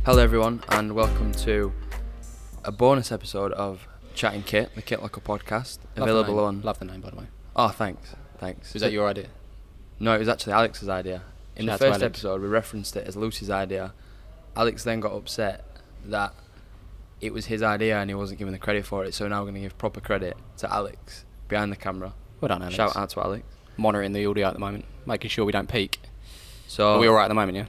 Hello everyone and welcome to a bonus episode of Chatting Kit, the Kitlocker podcast, available on... Love the name, by the way. Oh, thanks. Was that your idea? No, it was actually Alex's idea. In the first episode, we referenced it as Lucy's idea. Alex then got upset that it was his idea and he wasn't given the credit for it, so now we're going to give proper credit to Alex behind the camera. Well done, Alex. Shout out to Alex. Monitoring the audio at the moment, making sure we don't peak. So Are we alright at the moment, yeah?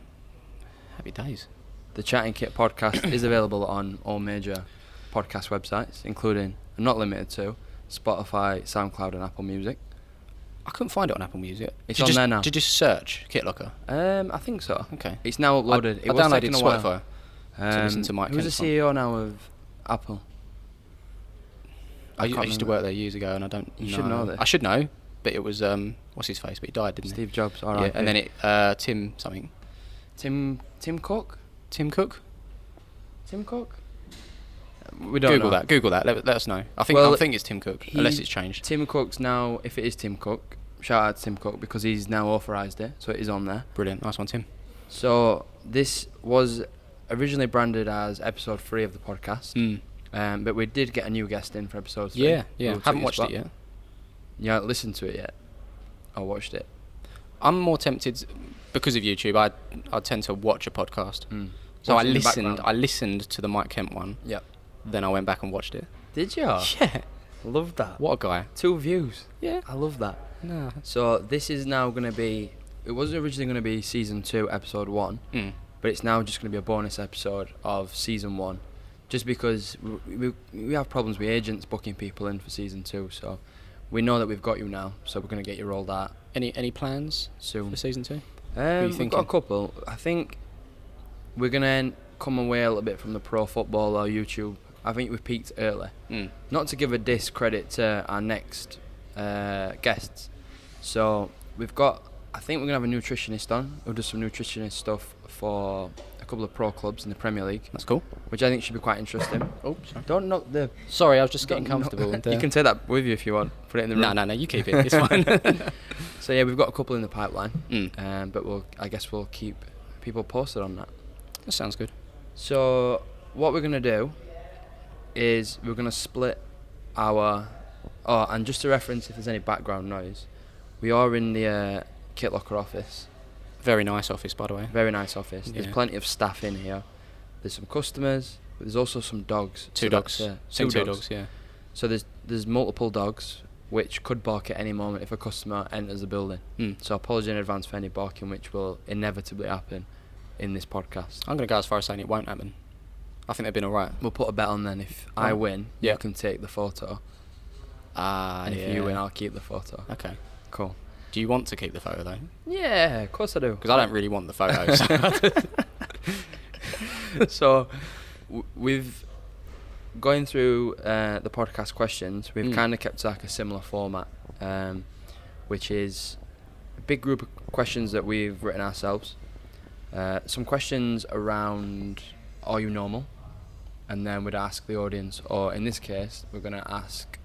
Happy days. The Chatting Kit podcast is available on all major podcast websites, including, and not limited to, Spotify, SoundCloud and Apple Music. I couldn't find it on Apple Music. It's on there now. Did you search Kitlocker? I think so. Okay. It's now uploaded. I downloaded Spotify to listen to Mike Who's the CEO now of Apple? I used to work there years ago and I don't You should know this. I should know, but it was, what's his face? But he died, didn't he? Steve Jobs, alright. Yeah, and then Tim something. Tim Cook? Tim Cook? Tim Cook? We don't know. Google that. Let us know. I think it's Tim Cook, unless it's changed. Tim Cook's now, if it is Tim Cook, shout out to Tim Cook because he's now authorised it, so it is on there. Brilliant. Nice one, Tim. So this was originally branded as episode 3 of the podcast, but we did get a new guest in for episode 3. Yeah. Haven't watched it yet. You haven't listened to it yet? I watched it. I'm more tempted because of YouTube. I tend to watch a podcast. So I listened to the Mike Kemp one. Yep. Then I went back and watched it. Did you? Yeah. Love that. What a guy. 2 views. Yeah. I love that. No. So this is now going to be... It was originally going to be season 2, episode 1. But it's now just going to be a bonus episode of season 1. Just because we have problems with agents booking people in for season 2. So we know that we've got you now. So we're going to get you rolled out. Any plans soon for season 2? We've got a couple. I think we're going to come away a little bit from the pro football or YouTube. I think we've peaked early. Not to give a discredit to our next guests. So we've got, I think we're going to have a nutritionist on who does some nutritionist stuff for a couple of pro clubs in the Premier League. That's cool. Which I think should be quite interesting. Oh, sorry. Don't knock the... Sorry, I was just getting comfortable. You can take that with you if you want. Put it in the room. No, you keep it. It's fine. So yeah, we've got a couple in the pipeline. But I guess we'll keep people posted on that. That sounds good. So what we're going to do is we're going to split our... Oh, and just to reference if there's any background noise, we are in the Kitlocker office. Very nice office, by the way. Very nice office. Yeah. There's plenty of staff in here. There's some customers, but there's also some dogs. Two dogs. Two dogs, yeah. So there's multiple dogs which could bark at any moment if a customer enters the building. So apology in advance for any barking, which will inevitably happen in this podcast. I'm going to go as far as saying it won't happen. I think they've been alright. We'll put a bet on then. If I win, you can take the photo. And if you win, I'll keep the photo. Okay. Cool. Do you want to keep the photo though? Yeah, of course I do. Because I don't really want the photos. So, we've going through the podcast questions. We've kind of kept like a similar format, which is a big group of questions that we've written ourselves. Some questions around, are you normal? And then we'd ask the audience, or in this case, we're going to ask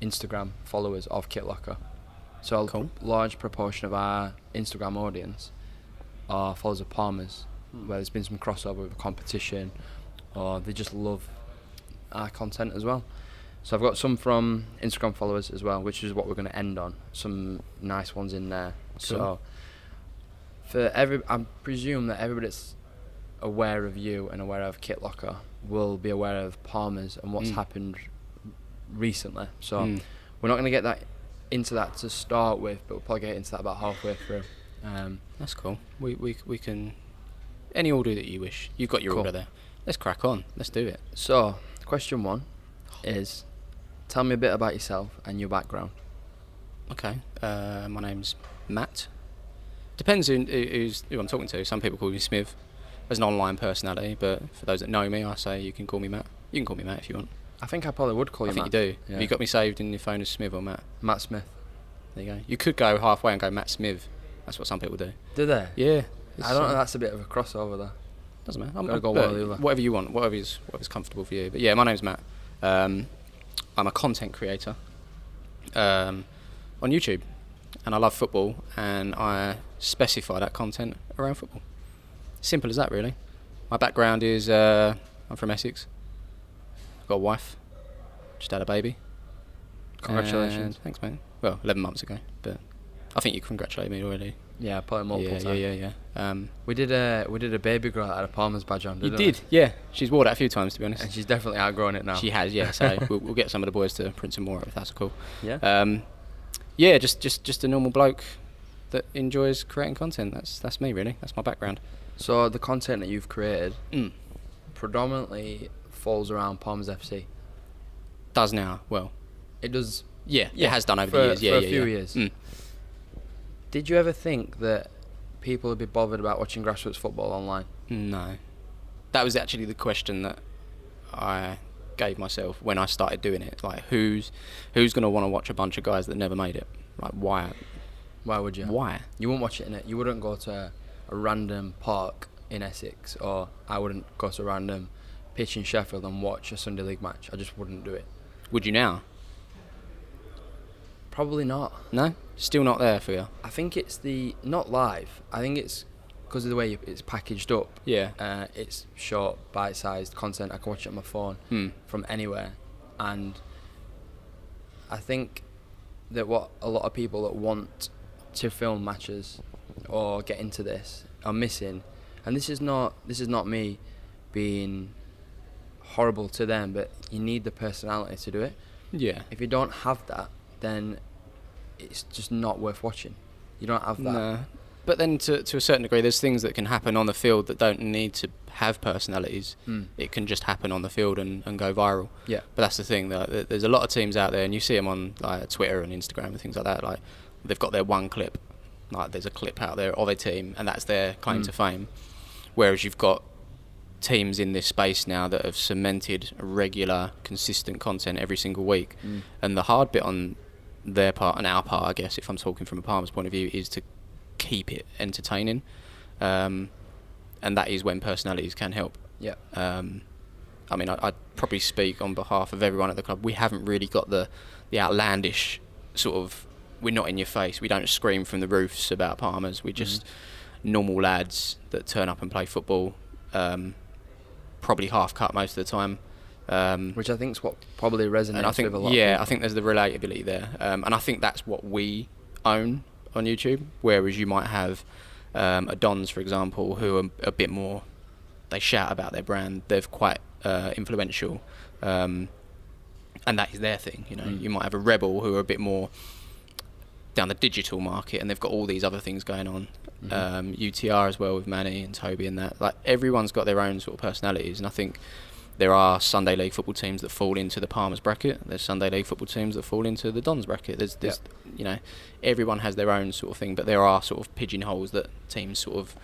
Instagram followers of Kitlocker. So a large proportion of our Instagram audience are followers of Palmer's, where there's been some crossover with a competition, or they just love our content as well. So I've got some from Instagram followers as well, which is what we're going to end on. Some nice ones in there. Cool. So I presume that everybody that's aware of you and aware of Kitlocker will be aware of Palmer's and what's happened recently. So we're not going to get that into that to start with, but we'll probably get into that about halfway through. That's cool. We can any order that you wish. You've got your order there. Let's crack on. Let's do it. So question 1 is, tell me a bit about yourself and your background. Okay. My name's Matt. Depends who I'm talking to. Some people call me Smiv as an online personality, but for those that know me, I say you can call me Matt. You can call me Matt if you want. I think I probably would call you Matt. I think you do. Yeah. Have you got me saved in your phone as Smiv or Matt? Matt Smith. There you go. You could go halfway and go Matt Smiv. That's what some people do. Do they? Yeah. I don't know. That's a bit of a crossover there. Doesn't matter. I'm gonna go one or the other. Whatever you want. Whatever's comfortable for you. But yeah, my name's Matt. I'm a content creator on YouTube, and I love football, and I specify that content around football. Simple as that, really. My background is I'm from Essex. I've got a wife. Just had a baby. Congratulations. Thanks, mate. Well, 11 months ago, but I think you congratulated me already. Yeah, probably multiple times. Yeah. We did a baby girl that had a Palmer's badge on. You did, yeah. She's wore that a few times, to be honest. And she's definitely outgrown it now. She has, yeah. So we'll get some of the boys to print some more if that's cool. Yeah. Yeah, just a normal bloke that enjoys creating content. That's me, really. That's my background. So the content that you've created predominantly falls around Palmer's FC. Does now, well. It does. Yeah, it has done over the years. For a few years. Did you ever think that people would be bothered about watching grassroots football online? No. That was actually the question that I gave myself when I started doing it. Like, who's going to want to watch a bunch of guys that never made it? Like, why? Why would you? Why? You wouldn't watch it in it. You wouldn't go to a random park in Essex, or I wouldn't go to a random pitch in Sheffield and watch a Sunday League match. I just wouldn't do it. Would you now? Probably not. No? Still not there for you? I think it's not live. I think it's because of the way it's packaged up. Yeah. It's short, bite-sized content. I can watch it on my phone from anywhere. And I think that what a lot of people that want to film matches or get into this are missing, and this is not me being horrible to them, but you need the personality to do it. Yeah. If you don't have that, then it's just not worth watching. You don't have that. No. But then to a certain degree, there's things that can happen on the field that don't need to have personalities. It can just happen on the field and go viral. Yeah. But that's the thing. There's a lot of teams out there, and you see them on like Twitter and Instagram and things like that. Like, they've got their one clip. Like, there's a clip out there of a team, and that's their claim to fame. Whereas you've got teams in this space now that have cemented regular, consistent content every single week. And the hard bit on their part and our part, I guess, if I'm talking from a Palmer's point of view, is to keep it entertaining, and that is when personalities can help. Yeah. I mean, I'd probably speak on behalf of everyone at the club. We haven't really got the outlandish sort of, we're not in your face, we don't scream from the roofs about Palmer's, we're just normal lads that turn up and play football, probably half cut most of the time. Which I think is what probably resonates with a lot of people. people. I think there's the relatability there, and I think that's what we own on YouTube, whereas you might have a Dons, for example, who are a bit more, they shout about their brand, they're quite influential, and that is their thing. You know, you might have a Rebel who are a bit more down the digital market, and they've got all these other things going on. UTR as well with Manny and Toby and that. Like, everyone's got their own sort of personalities, and I think there are Sunday League football teams that fall into the Palmer's bracket. There's Sunday League football teams that fall into the Dons bracket. There's you know, everyone has their own sort of thing, but there are sort of pigeonholes that teams sort of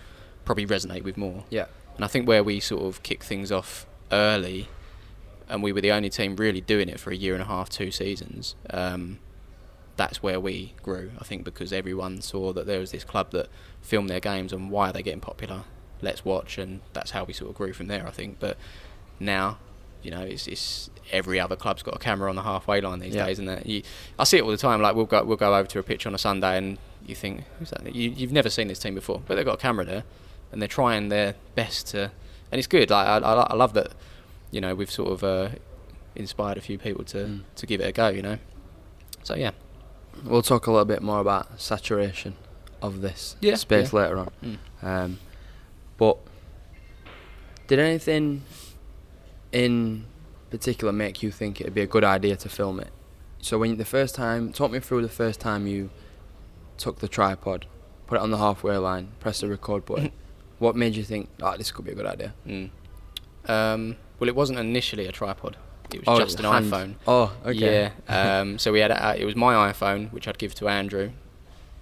probably resonate with more. Yeah. And I think where we sort of kicked things off early, and we were the only team really doing it for a year and a half, 2 seasons, that's where we grew, I think, because everyone saw that there was this club that filmed their games and why are they getting popular? Let's watch, and that's how we sort of grew from there, I think. But now, you know, it's every other club's got a camera on the halfway line these days, and I see it all the time. Like, we'll go over to a pitch on a Sunday, and you think, who's that? You've never seen this team before, but they've got a camera there, and they're trying their best to, and it's good. Like, I love that. You know, we've sort of inspired a few people to give it a go. You know, so yeah. We'll talk a little bit more about saturation of this space later on. But did anything in particular make you think it'd be a good idea to film it? So when talk me through the first time you took the tripod, put it on the halfway line, press the record button. What made you think, this could be a good idea? Well, it wasn't initially a tripod. It was just an iPhone. Oh, okay. Yeah. So we had it was my iPhone, which I'd give to Andrew,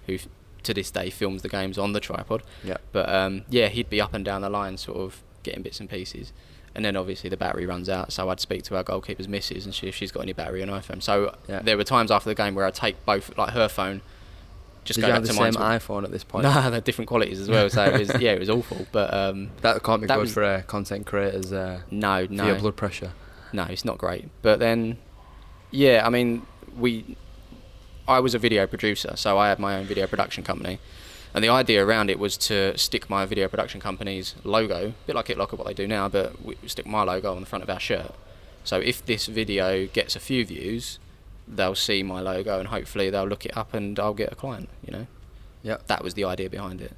who to this day films the games on the tripod. Yeah. But he'd be up and down the line, sort of getting bits and pieces, and then obviously the battery runs out. So I'd speak to our goalkeeper's missus and see if she's got any battery on iPhone. So there were times after the game where I'd take both, like her phone. Just Did go you back have to the same mine. iPhone at this point? No, they're different qualities as well. So it was awful. But that can't be good for content creators. No. For your blood pressure. No, it's not great. But then, I mean, I was a video producer, so I had my own video production company. And the idea around it was to stick my video production company's logo, a bit like Kitlocker, what they do now, but we stick my logo on the front of our shirt. So if this video gets a few views, they'll see my logo and hopefully they'll look it up and I'll get a client, you know? Yeah. That was the idea behind it.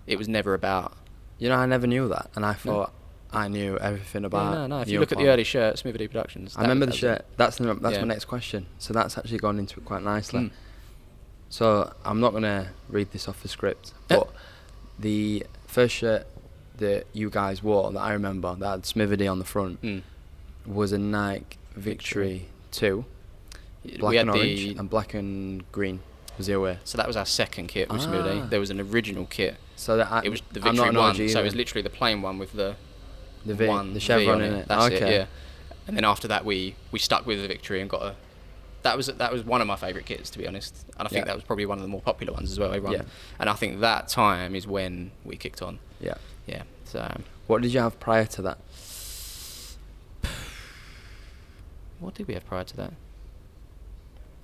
It was never about... You know, I never knew that, and I thought I knew everything about... No. If you look at the early shirt, Smiv Productions... I remember the shirt. That's my next question. So that's actually gone into it quite nicely. So I'm not going to read this off the script, but the first shirt that you guys wore that I remember that had Smiv on the front was a Nike Victory 2, black and orange, and black and green was the away. So that was our second kit with Smiv. There was an original kit. So that it was the Victory 1, so it was literally the plain one with the chevron v in it. That's it, yeah. And then after that we stuck with the Victory and got a... That was one of my favourite kits, to be honest, and I think that was probably one of the more popular ones as well. And I think that time is when we kicked on. Yeah. So what did you have prior to that? What did we have prior to that?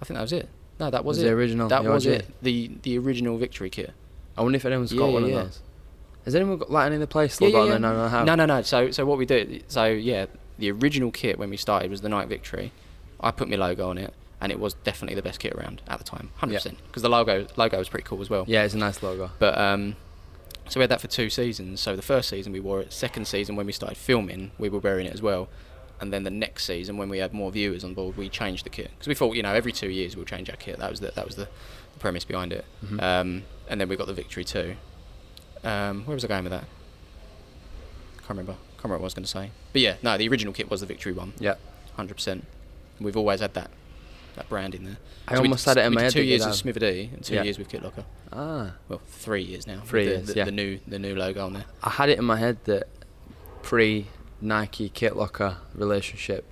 I think that was it. No, that was it. The original. That was it. The original Victory kit. I wonder if anyone's got one of those. Has anyone got like any of the place still got? No. So what we did? The original kit when we started was the Nike Victory. I put my logo on it. And it was definitely the best kit around at the time, 100%. Because the logo was pretty cool as well. Yeah, it's a nice logo. But so we had that for 2 seasons. So the first season we wore it. Second season when we started filming, we were wearing it as well. And then the next season when we had more viewers on board, we changed the kit because we thought, you know, every 2 years we'll change our kit. That was the premise behind it. And then we got the Victory 2. Where was I going with that? Can't remember what I was going to say. But yeah, no, the original kit was the Victory one. Yeah, 100%. We've always had that brand in there. I almost had it in my head. 2 years with Smiv and 2 years with Kitlocker. Well, 3 years now. 3 years. The new logo on there. I had it in my head that pre-Nike Kitlocker relationship,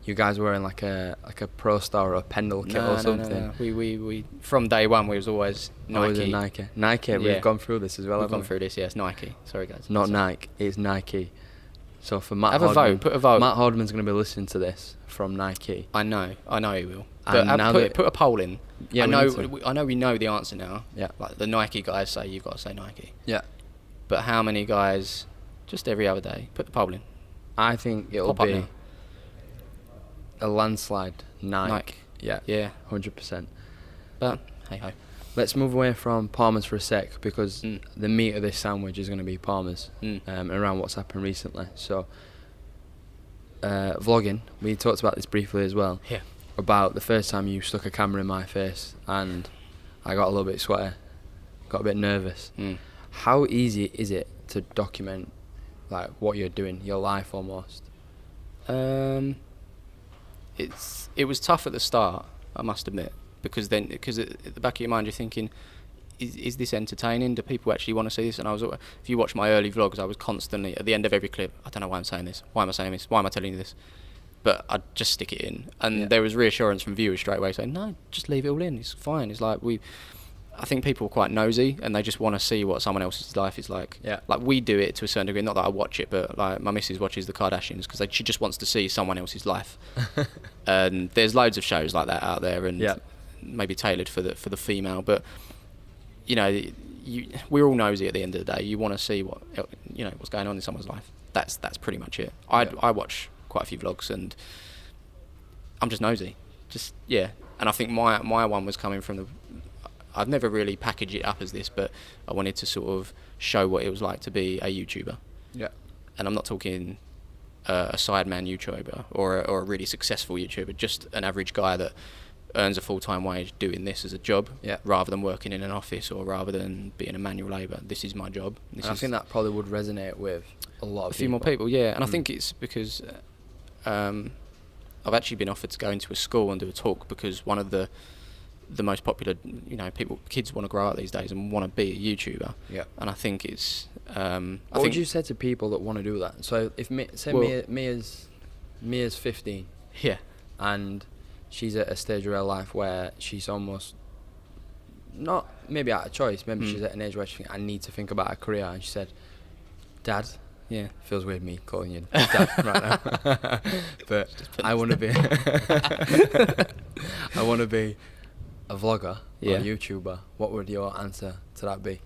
you guys were in like a Pro Star or a Pendle kit or something. No. We from day one we was always Nike. Always in Nike. We've gone through this as well. We've gone through this. Yeah, it's Nike. Sorry guys. Not Nike. It's Nike. So for Matt, have a vote. Put a vote. Matt Hardman's going to be listening to this from Nike. I know he will. But put a poll in. Yeah, I know we know the answer now. Yeah. Like the Nike guys say you've got to say Nike. Yeah. But how many guys? Just every other day. Put the poll in. I think it'll be a landslide. Nike. Yeah. 100%. But hey ho. Let's move away from Palmer's for a sec because the meat of this sandwich is going to be Palmer's around what's happened recently. So, vlogging, we talked about this briefly as well. Yeah. About the first time you stuck a camera in my face and I got a little bit sweaty, got a bit nervous. How easy is it to document like what you're doing, your life almost? It was tough at the start, I must admit. Because at the back of your mind you're thinking, is this entertaining? Do people actually want to see this? And if you watch my early vlogs, I was constantly at the end of every clip, I don't know why I'm saying this. Why am I saying this? Why am I telling you this? But I'd just stick it in, and there was reassurance from viewers straight away saying, no, just leave it all in. It's fine. It's like I think people are quite nosy and they just want to see what someone else's life is like. Yeah. Like we do it to a certain degree. Not that I watch it, but like my missus watches the Kardashians because she just wants to see someone else's life. And there's loads of shows like that out there, and maybe tailored for the female. But you know, we're all nosy at the end of the day. You want to see what's going on in someone's life. That's pretty much it. I watch quite a few vlogs and I'm just nosy. And I think my one was coming from I've never really packaged it up as this, but I wanted to sort of show what it was like to be a YouTuber. Yeah. And I'm not talking a sideman YouTuber or a really successful YouTuber, just an average guy that earns a full-time wage doing this as a job, rather than working in an office or rather than being a manual labour. This is my job. I think that probably would resonate with a lot of people. A few more people, yeah. And I think it's because I've actually been offered to go into a school and do a talk because one of the most popular, kids want to grow up these days and want to be a YouTuber. Yeah. And I think it's... what would you say to people that want to do that? So if Mia's 15. Yeah. And she's at a stage of her life where she's almost not maybe out of choice. Maybe she's at an age where she thinks, I need to think about a career. And she said, Dad, feels weird me calling you Dad right now, but I want to be I want to be a vlogger or a YouTuber. What would your answer to that be?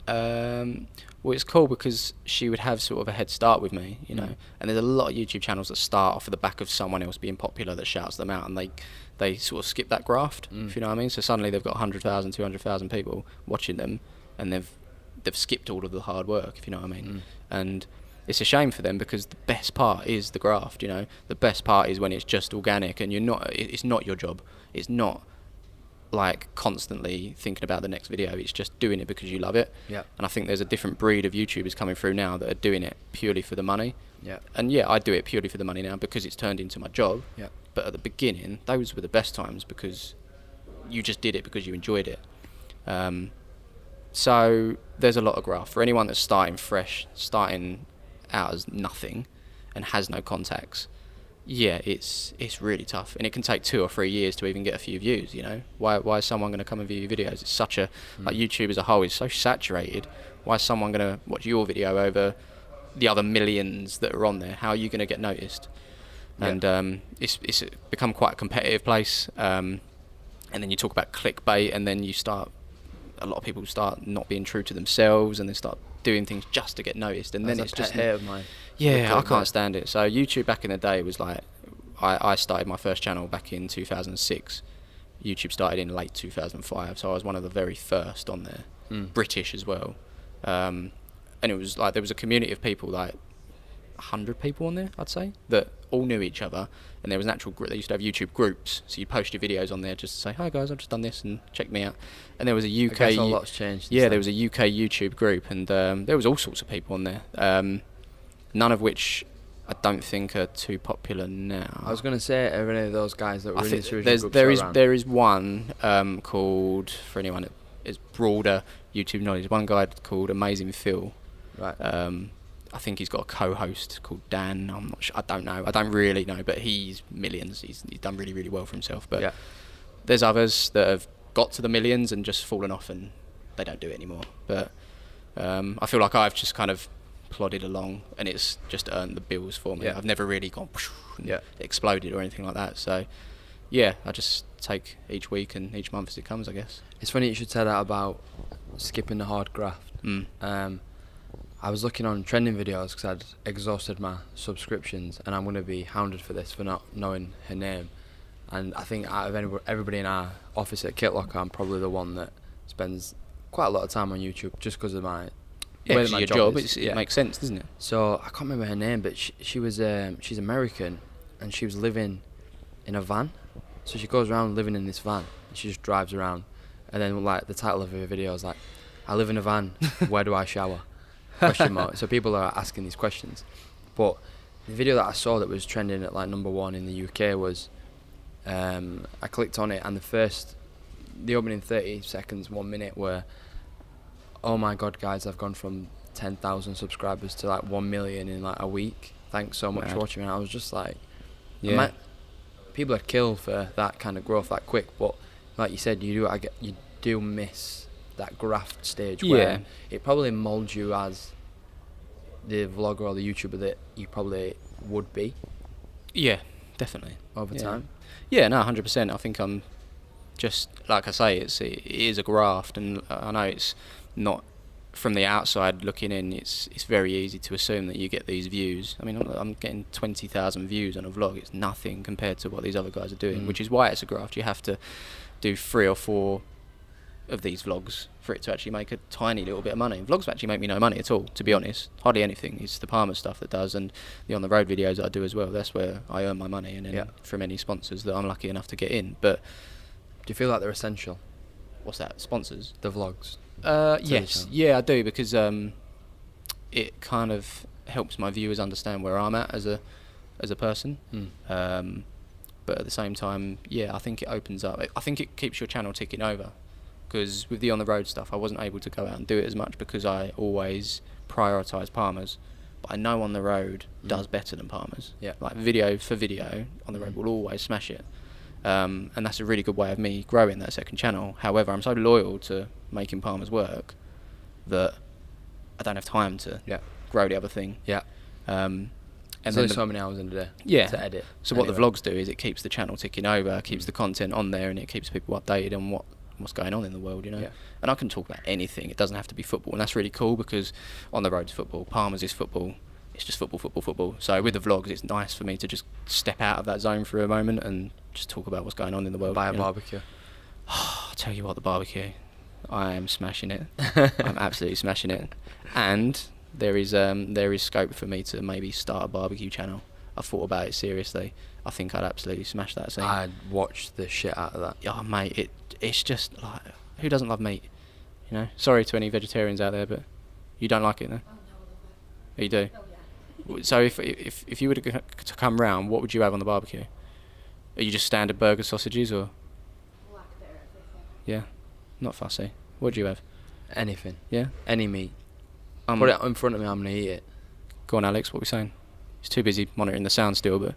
Well, it's cool because she would have sort of a head start with me, you know. And there's a lot of YouTube channels that start off of the back of someone else being popular that shouts them out, and they sort of skip that graft, if you know what I mean. So suddenly they've got 100,000, 200,000 people watching them, and they've skipped all of the hard work, if you know what I mean. And it's a shame for them because the best part is the graft, you know. The best part is when it's just organic and it's not your job. It's not like constantly thinking about the next video. It's just doing it because you love it. Yeah. And I think there's a different breed of YouTubers coming through now that are doing it purely for the money. Yeah. And yeah, I do it purely for the money now because it's turned into my job. Yeah. But at the beginning, those were the best times because you just did it because you enjoyed it. So there's a lot of graft for anyone that's starting fresh, starting out as nothing and has no contacts. Yeah, it's really tough, and it can take 2 or 3 years to even get a few views, you know. Why is someone going to come and view your videos? It's such a like YouTube as a whole is so saturated. Why is someone going to watch your video over the other millions that are on there? How are you going to get noticed? And it's become quite a competitive place. And then you talk about clickbait, and then a lot of people start not being true to themselves, and they start doing things just to get noticed, and then it's just hate of mine. Yeah, I can't stand it. So YouTube back in the day was like, I started my first channel back in 2006. YouTube started in late 2005, so I was one of the very first on there, British as well. And it was like there was a community of people, like 100 people on there, I'd say, that all knew each other, and there was an actual group. They used to have YouTube groups, so you'd post your videos on there just to say, hi guys, I've just done this and check me out. And there was a UK, I guess a lot's changed. Yeah, there was a UK YouTube group, and there was all sorts of people on there, none of which I don't think are too popular now. I was going to say, are any of those guys that were in this group there is one called, for anyone that is broader YouTube knowledge, one guy called Amazing Phil. Right. I think he's got a co-host called Dan. I'm not sure. I don't know. I don't really know, but he's millions. He's done really, really well for himself. But there's others that have got to the millions and just fallen off, and they don't do it anymore. But I feel like I've just kind of plodded along, and it's just earned the bills for me. I've never really gone and exploded or anything like that. So yeah, I just take each week and each month as it comes, I guess. It's funny you should say that about skipping the hard graft. I was looking on trending videos because I'd exhausted my subscriptions, and I'm going to be hounded for this for not knowing her name. And I think out of everybody in our office at Kitlocker, I'm probably the one that spends quite a lot of time on YouTube just because of my your job. It makes sense, doesn't it? So I can't remember her name, but she was she's American, and she was living in a van. So she goes around living in this van, and she just drives around, and then like the title of her video is like, "I live in a van. Where do I shower?" ? So people are asking these questions. But the video that I saw that was trending at like #1 in the UK was, I clicked on it, and the opening 30 seconds, 1 minute were, "Oh my god guys, I've gone from 10,000 subscribers to like 1 million in like a week. Thanks so much for watching." And I was just like, people are killed for that kind of growth that quick, but like you said, you do miss that graft stage where it probably molds you as the vlogger or the YouTuber that you probably would be. Yeah, definitely. Over time. Yeah, no, 100%. I think I'm just, like I say, it is a graft, and I know it's not, from the outside looking in, it's very easy to assume that you get these views. I mean, I'm getting 20,000 views on a vlog. It's nothing compared to what these other guys are doing, which is why it's a graft. You have to do 3 or 4 of these vlogs for it to actually make a tiny little bit of money. Vlogs actually make me no money at all, to be honest. Hardly anything. It's the Palmer stuff that does, and the on the road videos that I do as well. That's where I earn my money, and then from any sponsors that I'm lucky enough to get in. But do you feel like they're essential? What's that? Sponsors? The vlogs. Yes. Yeah, I do, because it kind of helps my viewers understand where I'm at as a person. But at the same time, I think it opens up. I think it keeps your channel ticking over. Because with the on the road stuff, I wasn't able to go out and do it as much because I always prioritise Palmer's. But I know on the road does better than Palmer's. Like video for video, on the road will always smash it. And that's a really good way of me growing that second channel. However, I'm so loyal to making Palmer's work that I don't have time to grow the other thing. And there's only so many hours in a day to edit. So what the vlogs do is it keeps the channel ticking over, keeps the content on there, and it keeps people updated on what's going on in the world, you know. Yeah. And I can talk about anything. It doesn't have to be football, and that's really cool because on the road's football, Palmer's is football. It's just football. So with the vlogs, it's nice for me to just step out of that zone for a moment and just talk about what's going on in the world. Buy a barbecue. I'll tell you what, the barbecue, I am smashing it. I'm absolutely smashing it. And there is scope for me to maybe start a barbecue channel. I've thought about it seriously. I think I'd absolutely smash that scene. I'd watch the shit out of that. Oh mate, it's just like, who doesn't love meat? You know. Sorry to any vegetarians out there, but you don't like it, no? Oh, you do. So if you were to come round, what would you have on the barbecue? Are you just standard burger sausages or? Yeah, not fussy. What do you have? Anything. Yeah. Any meat. Put it in front of me, I'm gonna eat it. Go on, Alex. What are we saying? He's too busy monitoring the sound still, but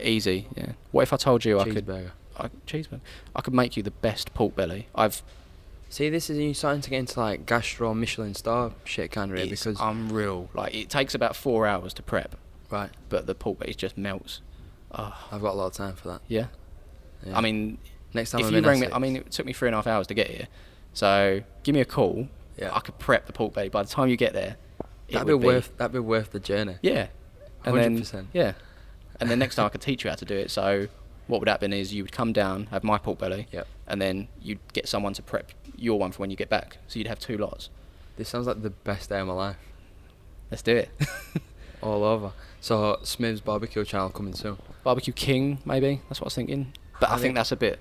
easy. Yeah. What if I told you Cheeseburger. Cheeseburger. I could make you the best pork belly. See, this is you starting to get into like gastro Michelin star shit kind of here, It's because unreal. Like, it takes about 4 hours to prep, right. but the pork belly just melts. Oh. I've got a lot of time for that. Yeah. Yeah. I mean, next time if I'm you in bring me, Essex. I mean, it took me 3.5 hours to get here. So give me a call. Yeah. I could prep the pork belly. By the time you get there, that'd be worth the journey. Yeah. And 100%. then yeah. And then next time I could teach you how to do it. So what would happen is you would come down, have my pork belly, Yep. and then you'd get someone to prep your one for when you get back. So you'd have 2 lots. This sounds like the best day of my life. Let's do it. All over. So Smiv's barbecue channel coming soon. Barbecue King, maybe. That's what I was thinking. But I think think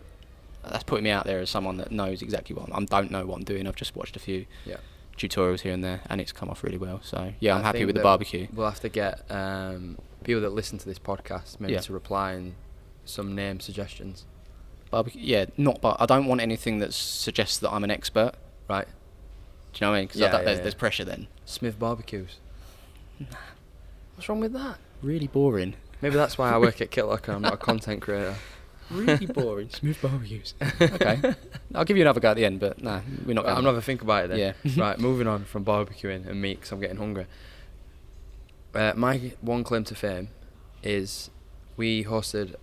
that's putting me out there as someone that knows exactly what I don't know what I'm doing. I've just watched a few Yeah. tutorials here and there, and it's come off really well. So yeah, I'm happy think with the that barbecue. We'll have to get people that listen to this podcast maybe Yeah. to reply and some name suggestions. Barbecue, yeah, I don't want anything that suggests that I'm an expert. Right. Do you know what I mean? Because Yeah, there's pressure then. Smiv barbecues. What's wrong with that? Really boring. Maybe that's why I work at Kitlocker. I'm not a content creator. Really boring. Smooth barbecues. Okay. I'll give you another go at the end, but nah, we're not going I'm not going to think about it then. Yeah. Right, moving on from barbecuing and meat, because I'm getting hungry. My one claim to fame is we hosted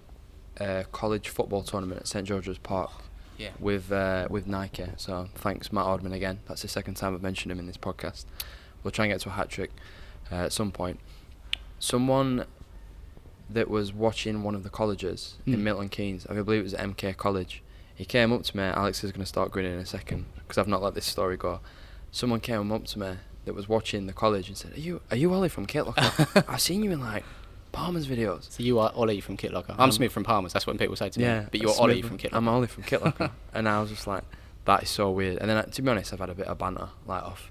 a college football tournament at St George's Park. Yeah. With Nike. So thanks, Matt Ordman, again. That's the second time I've mentioned him in this podcast. We'll try and get to a hat trick at some point. Someone that was watching one of the colleges in Milton Keynes, I believe it was MK College, he came up to me. Alex is going to start grinning in a second because I've not let this story go. Someone came up to me that was watching the college and said, Are you Ollie from Kitlocker? I've seen you in like Palmer's videos. So you are Ollie from Kitlocker. I'm Smith from Palmer's. That's what people say to me. But you're Smith Ollie from Kitlocker. I'm Ollie from Kitlocker. And I was just like, that is so weird. And then, to be honest, I've had a bit of banter, like off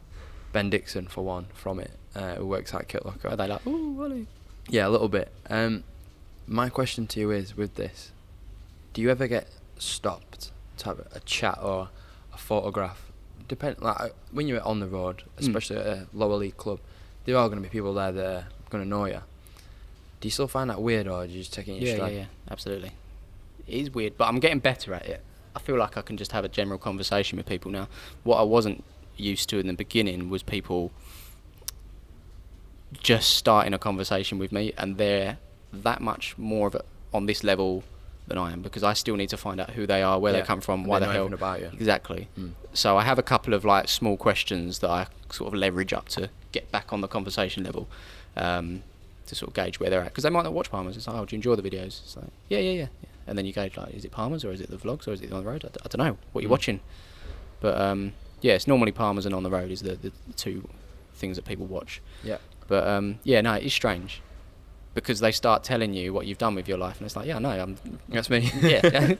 Ben Dixon, for one, from it, who works at Kitlocker. Are they like, ooh, Ollie? Yeah, a little bit. My question to you is, with this, do you ever get stopped to have a chat or a photograph? When you're on the road, especially at a lower league club, there are going to be people there that are going to know you. Do you still find that weird, or do you just take it in your stride? Yeah, absolutely. It is weird, but I'm getting better at it. I feel like I can just have a general conversation with people now. What I wasn't used to in the beginning was people just starting a conversation with me, and they're that much more of it on this level than I am, because I still need to find out who they are, where they come from, and why they the know hell. everything about you. Exactly. So I have a couple of like small questions that I sort of leverage up to get back on the conversation level, to sort of gauge where they're at, because they might not watch Palmer's. It's like, oh, do you enjoy the videos? It's like, yeah. And then you gauge, like, is it Palmer's or is it the vlogs or is it on the road? I don't know what you're watching, but yeah, it's normally Palmer's and on the road is the two things that people watch. Yeah. But yeah, no, it is strange, because they start telling you what you've done with your life, and it's like, yeah, no, That's me. yeah.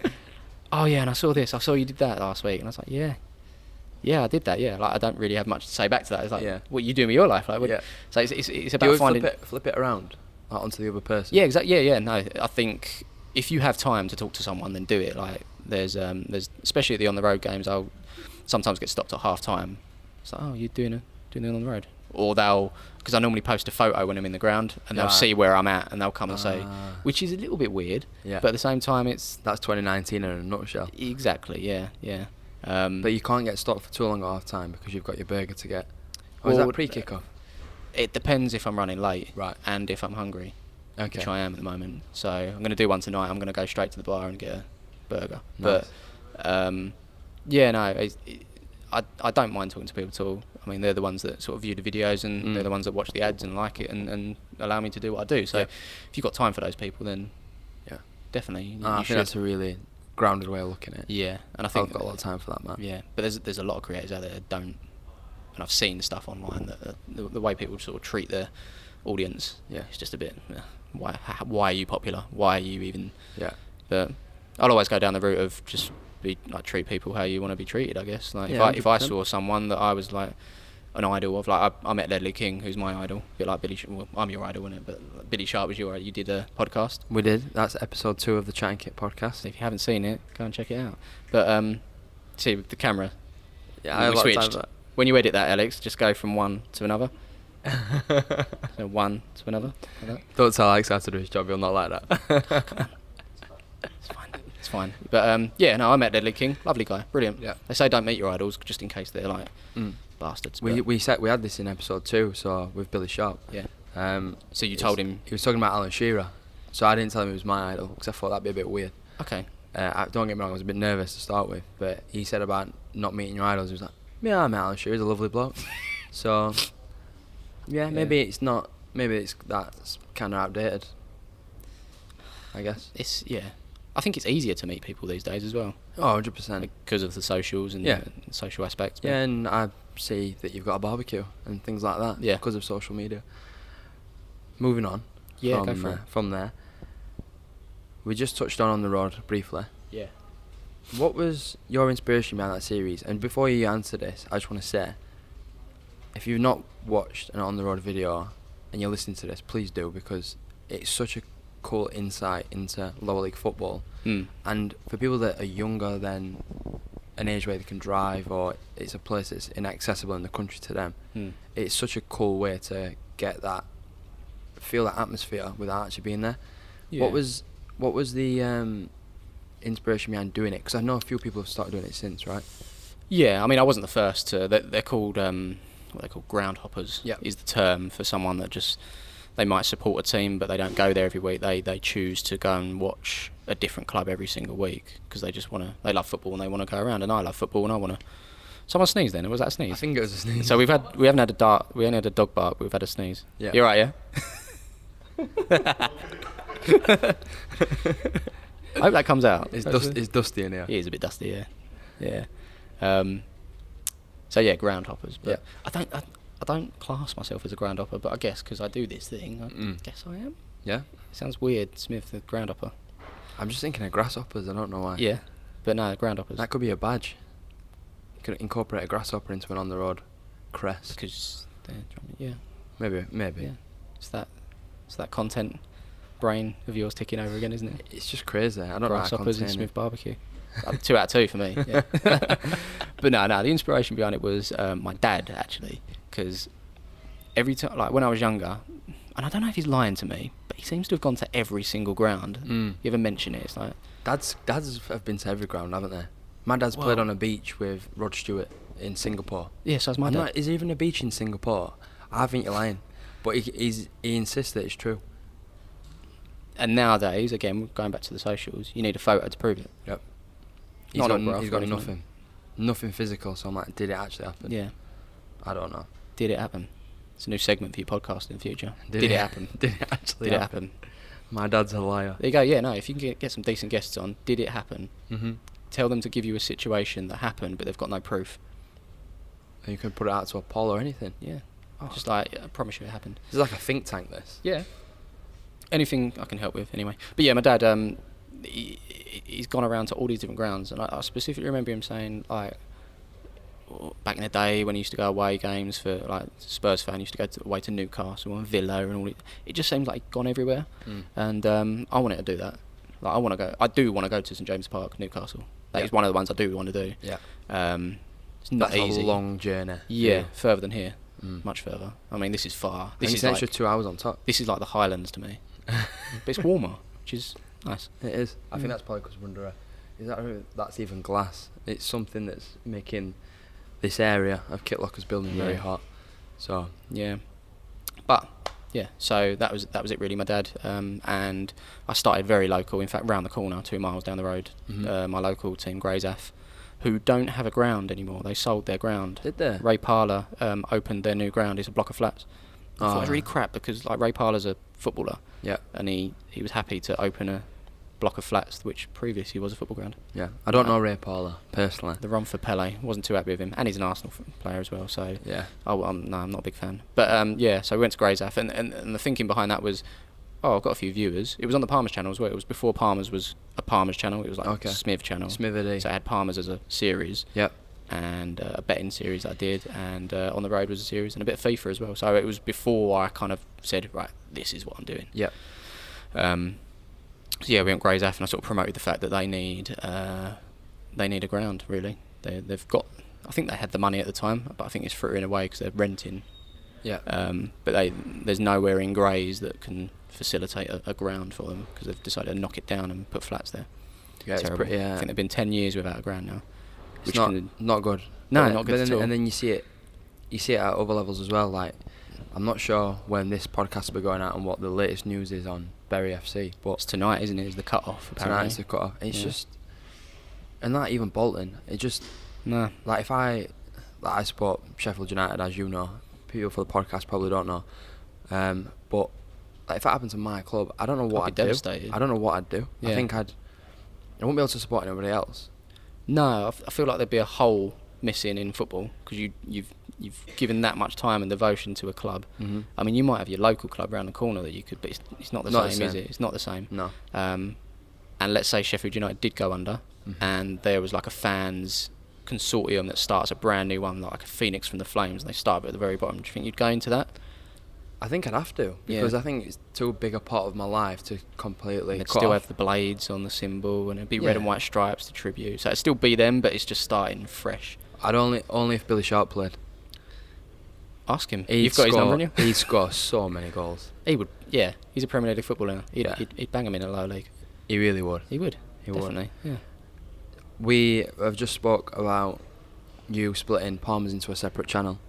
Oh yeah, and I saw this. I saw you did that last week, and I was like, yeah, I did that. Yeah, like I don't really have much to say back to that. It's like, what you doing with your life? Like, Yeah. So it's Do about you finding. flip it around, like, onto the other person? Yeah, exactly. Yeah. No, I think if you have time to talk to someone, then do it. Like there's especially at the on the road games, I'll sometimes get stopped at half time. It's like, oh, you're doing it on the road, or because I normally post a photo when I'm in the ground, and they'll see where I'm at, and they'll come and say, which is a little bit weird. Yeah. But at the same time, That's 2019 in a nutshell. exactly. Yeah. But you can't get stopped for too long at half time because you've got your burger to get. Or is that pre-kickoff? It depends if I'm running late, Right. and if I'm hungry, Okay. which I am at the moment. So I'm going to do one tonight. I'm going to go straight to the bar and get a burger. Nice. But Yeah, no, I don't mind talking to people at all. I mean, they're the ones that sort of view the videos, and they're the ones that watch the ads and like it, and allow me to do what I do. So if you've got time for those people, then definitely. I think that's a really grounded way of looking at it. Yeah, and I think I've got a lot of time for that, man. Yeah, but there's a lot of creators out there that don't, and I've seen stuff online that the way people sort of treat their audience. Yeah, it's just a bit. Why are you popular? Why are you even? Yeah. But I'll always go down the route of just treat people how you want to be treated, I guess. Like if I saw someone that I was like an idol of, like I met Ledley King, who's my idol, a bit like Billy. Well, I'm your idol, isn't it? But Billy Sharp was you did a podcast. We did. That's episode 2 of the Chat and Kit podcast. So if you haven't seen it, go and check it out. But see with the camera. Yeah, we switched. When you edit that, Alex, just go from one to another. So one to another. Like that. Don't tell Alex how to do his job. He'll not like that. Come on. It's fine. But I met Ledley King, lovely guy, brilliant. Yeah. They say don't meet your idols just in case they're like bastards. We had this in episode 2, so with Billy Sharp. Yeah. So you told him he was talking about Alan Shearer, so I didn't tell him he was my idol because I thought that'd be a bit weird. Okay. Don't get me wrong, I was a bit nervous to start with, but he said about not meeting your idols. He was like, "Yeah, I met Alan Shearer. He's a lovely bloke." So maybe it's not. Maybe that's kind of outdated, I guess. I think it's easier to meet people these days as well. Oh, 100%. Because of the socials and the social aspects. Yeah, and I see that you've got a barbecue and things like that. Yeah. Because of social media. Moving on. Yeah, go for it. From there. We just touched on the road briefly. Yeah. What was your inspiration behind that series? And before you answer this, I just want to say, if you've not watched an On the Road video and you're listening to this, please do, because it's such a cool insight into lower league football. And for people that are younger than an age where they can drive, or it's a place that's inaccessible in the country to them, it's such a cool way to feel that atmosphere without actually being there. What was the inspiration behind doing it? Because I know a few people have started doing it since, right? Yeah, I mean, I wasn't the first to. They're called what they're called, ground hoppers. Yeah, is the term for someone that just, they might support a team but they don't go there every week. They choose to go and watch a different club every single week because they love football and they want to go around. And I love football and I want to. Someone sneezed then. Was that a sneeze? I think it was a sneeze. So we haven't had we only had a dog bark, but we've had a sneeze. Yeah. You're right, yeah. I hope that comes out. It's dusty in here. It is a bit dusty, yeah. So yeah, ground hoppers. But I don't class myself as a ground hopper, but I guess because I do this thing, I guess I am. Yeah. It sounds weird, Smith, the ground hopper. I'm just thinking of grasshoppers. I don't know why. Yeah, but no, ground hoppers. That could be a badge. You could incorporate a grasshopper into an on the road crest. Because Maybe. Yeah. It's that content brain of yours ticking over again, isn't it? It's just crazy. I don't know. Grasshoppers and Smith barbecue. 2 out of 2 for me. Yeah. But no, the inspiration behind it was my dad, actually, because every time, like when I was younger, and I don't know if he's lying to me, but he seems to have gone to every single ground. You ever mention it? It's like dads have been to every ground, haven't they? My dad's played on a beach with Rod Stewart in Singapore. Yeah, so is my dad. Is there even a beach in Singapore? I think you're lying, but he insists that it's true. And nowadays, again, going back to the socials, you need a photo to prove it. Yep. He's got nothing physical. So I'm like, did it actually happen? Yeah. I don't know. Did it happen? It's a new segment for your podcast in the future. Did it happen? Did it actually happen? My dad's a liar. There you go. Yeah, no. If you can get some decent guests on, did it happen? Tell them to give you a situation that happened, but they've got no proof. And you can put it out to a poll or anything. Yeah. Just like, I promise you it happened. This is like a think tank, this. Yeah. Anything I can help with, anyway. But yeah, my dad, he's gone around to all these different grounds, and I specifically remember him saying, like, back in the day when he used to go away games for, like, Spurs fan, he used to go away to Newcastle and Villa and all it just seems like he'd gone everywhere. And I wanted to do that. Like, I do want to go to St James Park, Newcastle. That is one of the ones I do want to do. Yeah. It's not That's easy. A long journey. Yeah, further than here. Much further. I mean, this is far. This is an extra 2 hours on top. This is like the Highlands to me. But it's warmer, which is nice. It is. I think that's probably because we're under that's even glass. It's something that's making this area of Kitlocker's building very hot. So yeah. But Yeah, so that was it really, my dad. And I started very local, in fact, round the corner, 2 miles down the road. My local team, Greysaff, who don't have a ground anymore. They sold their ground. Did they? Ray Parlour opened their new ground. It's a block of flats. I thought it was really crap because like Ray Parlour's a footballer. Yeah. And he was happy to open a block of flats, which previously was a football ground. Yeah. I don't know Ray Parlour personally. The Romford Pele, wasn't too happy with him, and he's an Arsenal player as well. So yeah. I'm not a big fan. But yeah, so we went to Greysaff, and the thinking behind that was, I've got a few viewers. It was on the Palmer's channel as well. It was before Palmer's was a Palmer's channel. It was like a Smiv channel. Smiv. So it had Palmer's as a series. Yep. And a betting series that I did, and On the Road was a series, and a bit of FIFA as well. So it was before I kind of said, right, this is what I'm doing. Yep. So yeah, we went Greysaff, and I sort of promoted the fact that they need a ground. Really, they've got. I think they had the money at the time, but I think it's frittering away because they're renting. Yeah. But there's nowhere in Greys that can facilitate a ground for them because they've decided to knock it down and put flats there. Yeah, it's pretty. I think they've been 10 years without a ground now. It's not good. No, not good at all. And then you see it at other levels as well. Like, I'm not sure when this podcast will be going out and what the latest news is on Bury FC, but it's tonight, isn't it? Is the cut off? Tonight's the cut off. It's just, and not even Bolton. It just like if I support Sheffield United, as you know, people for the podcast probably don't know, but like if that happened to my club, I don't know what I'd do. I don't know what I'd do. Yeah. I think I wouldn't be able to support anybody else. No, I feel like there'd be a hole missing in football because you've given that much time and devotion to a club. Mm-hmm. I mean, you might have your local club around the corner that you could, but it's not the same, is it? It's not the same. No. And let's say Sheffield United did go under, and there was like a fans consortium that starts a brand new one, like a phoenix from the flames, and they start at the very bottom. Do you think you'd go into that? I think I'd have to, because I think it's too big a part of my life to completely They'd cut still off. have the blades on the symbol, and it'd be red and white stripes to tribute. So it'd still be them, but it's just starting fresh. I'd only if Billy Sharp played. Ask him. You've got his number, haven't you? He'd score so many goals. He would, yeah. He's a Premier League footballer. He'd bang him in a lower league. He really would. He would. He definitely. would. Yeah. We have just spoke about you splitting Palmer's into a separate channel.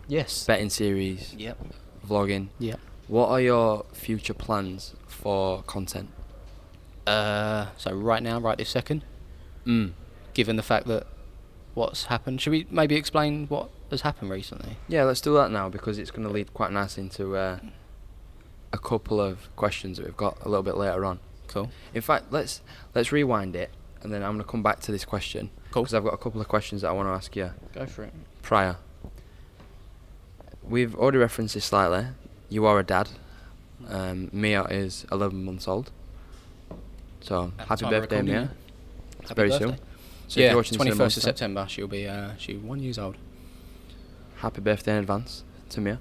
Yes. Betting series. Yep. Vlogging. Yep. What are your future plans for content? So right now, right this second, given the fact that what's happened, should we maybe explain what has happened recently? Yeah, let's do that now, because it's going to lead quite nicely into a couple of questions that we've got a little bit later on. Cool. In fact, let's rewind it, and then I'm going to come back to this question. Cool. Because I've got a couple of questions that I want to ask you. Go for it. Prior. We've already referenced this slightly. You are a dad. Mia is 11 months old. So, happy birthday, Mia. It's very soon. So yeah, if you're watching this in a 21st month's of time, September, she'll be 1 year old. happy birthday in advance to Mia.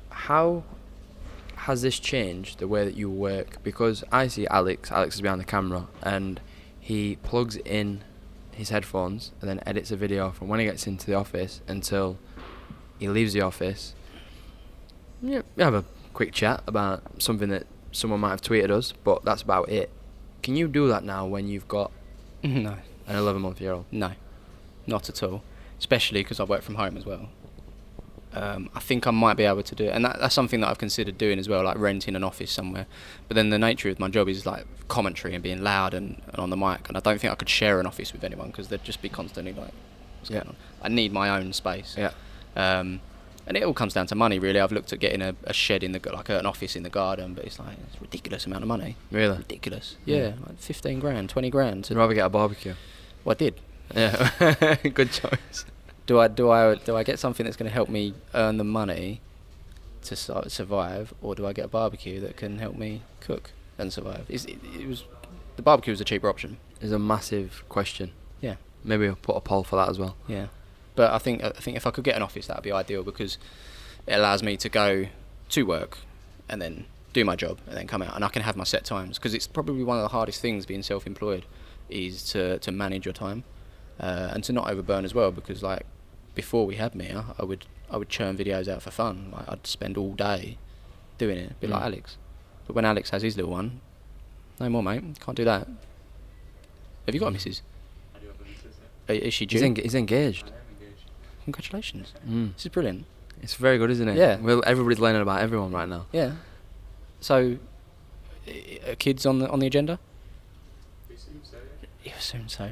How has this changed the way that you work? Because I see Alex is behind the camera, and he plugs in his headphones and then edits a video from when he gets into the office until he leaves the office. Yeah, we have a quick chat about something that someone might have tweeted us, but that's about it. Can you do that now when you've got No. an 11-month-old? No, not at all. Especially because I work from home as well. I think I might be able to do it, and that's something that I've considered doing as well, like renting an office somewhere. But then the nature of my job is like commentary and being loud and on the mic, and I don't think I could share an office with anyone because they'd just be constantly like, what's going on? I need my own space. Yeah. And it all comes down to money, really. I've looked at getting a shed in like an office in the garden, but it's like it's a ridiculous amount of money. Really? Ridiculous. Yeah, like 15 grand, 20 grand. I'd rather get a barbecue. Well, I did. Yeah. Good choice. Do I get something that's going to help me earn the money to survive, or do I get a barbecue that can help me cook and survive? The barbecue was a cheaper option. It's a massive question. Yeah. Maybe I'll put a poll for that as well. Yeah. But I think if I could get an office, that would be ideal, because it allows me to go to work and then do my job and then come out, and I can have my set times, because it's probably one of the hardest things being self-employed is to manage your time and to not overburn as well, because like before we had Mia, I would churn videos out for fun. Like I'd spend all day doing it, a bit like Alex. But when Alex has his little one, no more, mate. Can't do that. Have you got a missus? I do have a missus, yeah. Is she due? He's engaged. Congratulations. Mm. This is brilliant. It's very good, isn't it? Yeah. Well, everybody's learning about everyone right now. Yeah. So, are kids on the agenda? We assume so. You assume so.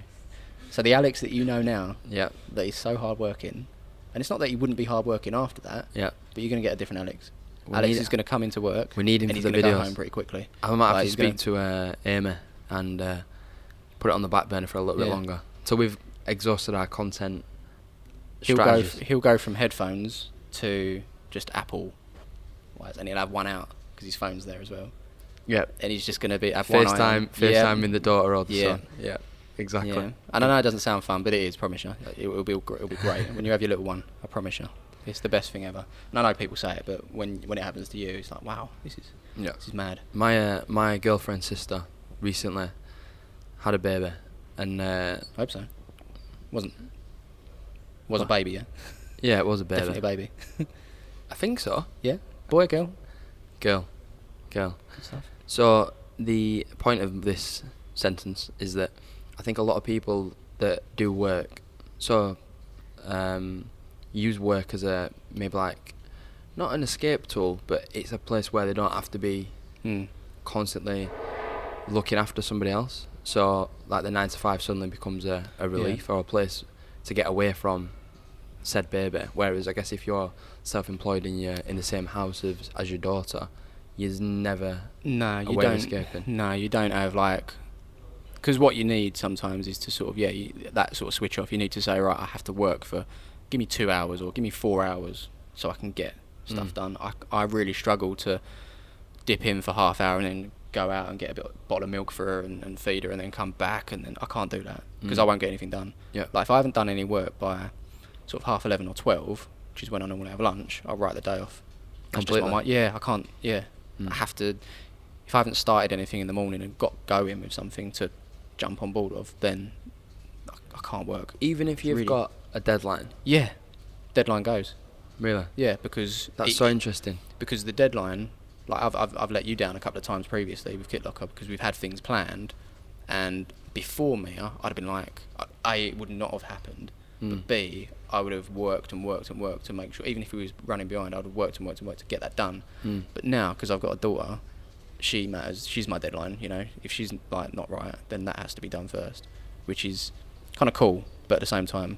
So the Alex that you know now, Yeah. that is so hardworking, and it's not that he wouldn't be hardworking after that, Yeah. but you're going to get a different Alex. We Alex need- is going to come into work, We need him and for he's the going to go videos. home pretty quickly. I might have Like, to he's speak to Amy and put it on the back burner for a little bit Yeah. longer. So we've exhausted our content He'll strategies. he'll go from headphones to just Apple wires, and he'll have one out because his phone's there as well. Yeah. And he's just going to be have one eye on. FaceTime in the daughter or the Yeah. son. Yeah. Exactly. Yeah. And I know it doesn't sound fun, but it is. Promise you, it'll be great when you have your little one. I promise you, it's the best thing ever. And I know people say it, but when it happens to you, it's like, wow, this is mad. My girlfriend's sister recently had a baby, and I hope so. Was What? a baby, yeah. yeah, it was a baby. Definitely a baby. I think so. Yeah, boy, girl. Girl. Good stuff. So the point of this sentence is that I think a lot of people that do work, use work as a maybe like not an escape tool, but it's a place where they don't have to be constantly looking after somebody else. So like the 9 to 5 suddenly becomes a relief or a place to get away from said baby. Whereas I guess if you're self-employed and you're in the same house as your daughter, you're never No, you a way don't. of escaping. No, you don't have like, because what you need sometimes is to sort of that sort of switch off. You need to say, right, I have to work for, give me 2 hours or give me 4 hours so I can get stuff done. I really struggle to dip in for half hour and then go out and get a bottle of milk for her and feed her and then come back, and then I can't do that because I won't get anything done. Yeah. Like if I haven't done any work by sort of 11:30 or 12, which is when I normally have lunch, I'll write the day off. That's just Completely. my mind. Yeah, I can't. Yeah, I have to. If I haven't started anything in the morning and got going with something to jump on board of, then I can't work. Even if you've Really. got a deadline. Yeah, deadline goes. Really? Yeah, because That's so interesting. because the deadline, like I've let you down a couple of times previously with Kitlocker because we've had things planned, and before me, I'd have been like, it would not have happened. But B, I would have worked and worked and worked to make sure, even if he was running behind, I would have worked and worked and worked to get that done. But now, because I've got a daughter, she matters. She's my deadline. You know, if she's like not right, then that has to be done first, which is kind of cool, but at the same time,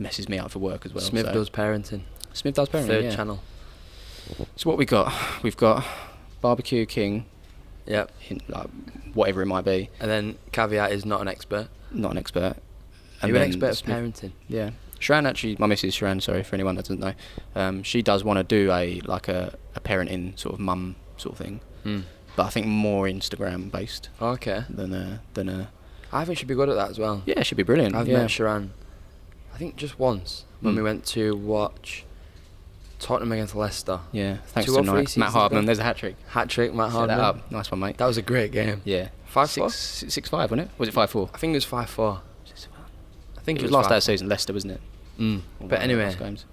messes me up for work as well. Smiv so. does parenting. Smiv does parenting. Third yeah. channel. So what we got? We've got Barbecue King, Yep. like whatever it might be. And then caveat is not an expert. Not an expert. Are you an then expert of Smith- parenting? Yeah. Sharon actually, my missus Sharon, sorry for anyone that doesn't know, she does want to do a parenting sort of mum sort of thing, but I think more Instagram based Okay. than a. I think she'd be good at that as well. Yeah, it should be brilliant. I've yeah. met Sharon, I think just once, when we went to watch Tottenham against Leicester. Yeah, thanks 2 to or 3 Matt seasons Hardman. ago. There's a hat trick. Hat trick, Matt Set that Hardman. up. Nice one, mate. That was a great game. Yeah. 5-4? 6-5, wasn't it? Was it 5-4? I think it was 5-4. I think It was last day of the season, Leicester, wasn't it? One But of the anyway, last games.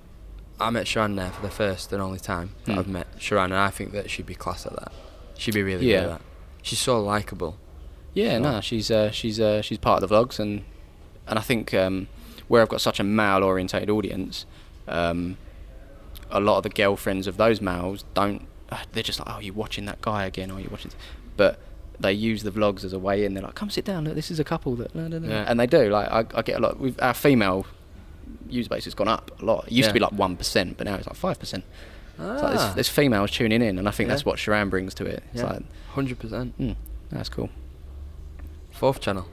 I met Sharon there for the first and only time that I've met Sharon, and I think that she'd be class at that. She'd be really good at that. She's so likeable. Yeah, no, she's part of the vlogs, and I think where I've got such a male-orientated audience, a lot of the girlfriends of those males don't. They're just like, oh, you're watching that guy again, or you're watching. But they use the vlogs as a way in. They're like, come sit down. Look, this is a couple that. Yeah. And they do. Like I get a lot. With our female user base has gone up a lot. It used to be like 1%, but now it's like 5%. It's like there's females tuning in, and I think that's what Sharon brings to it. It's like 100%. That's cool. 4th channel.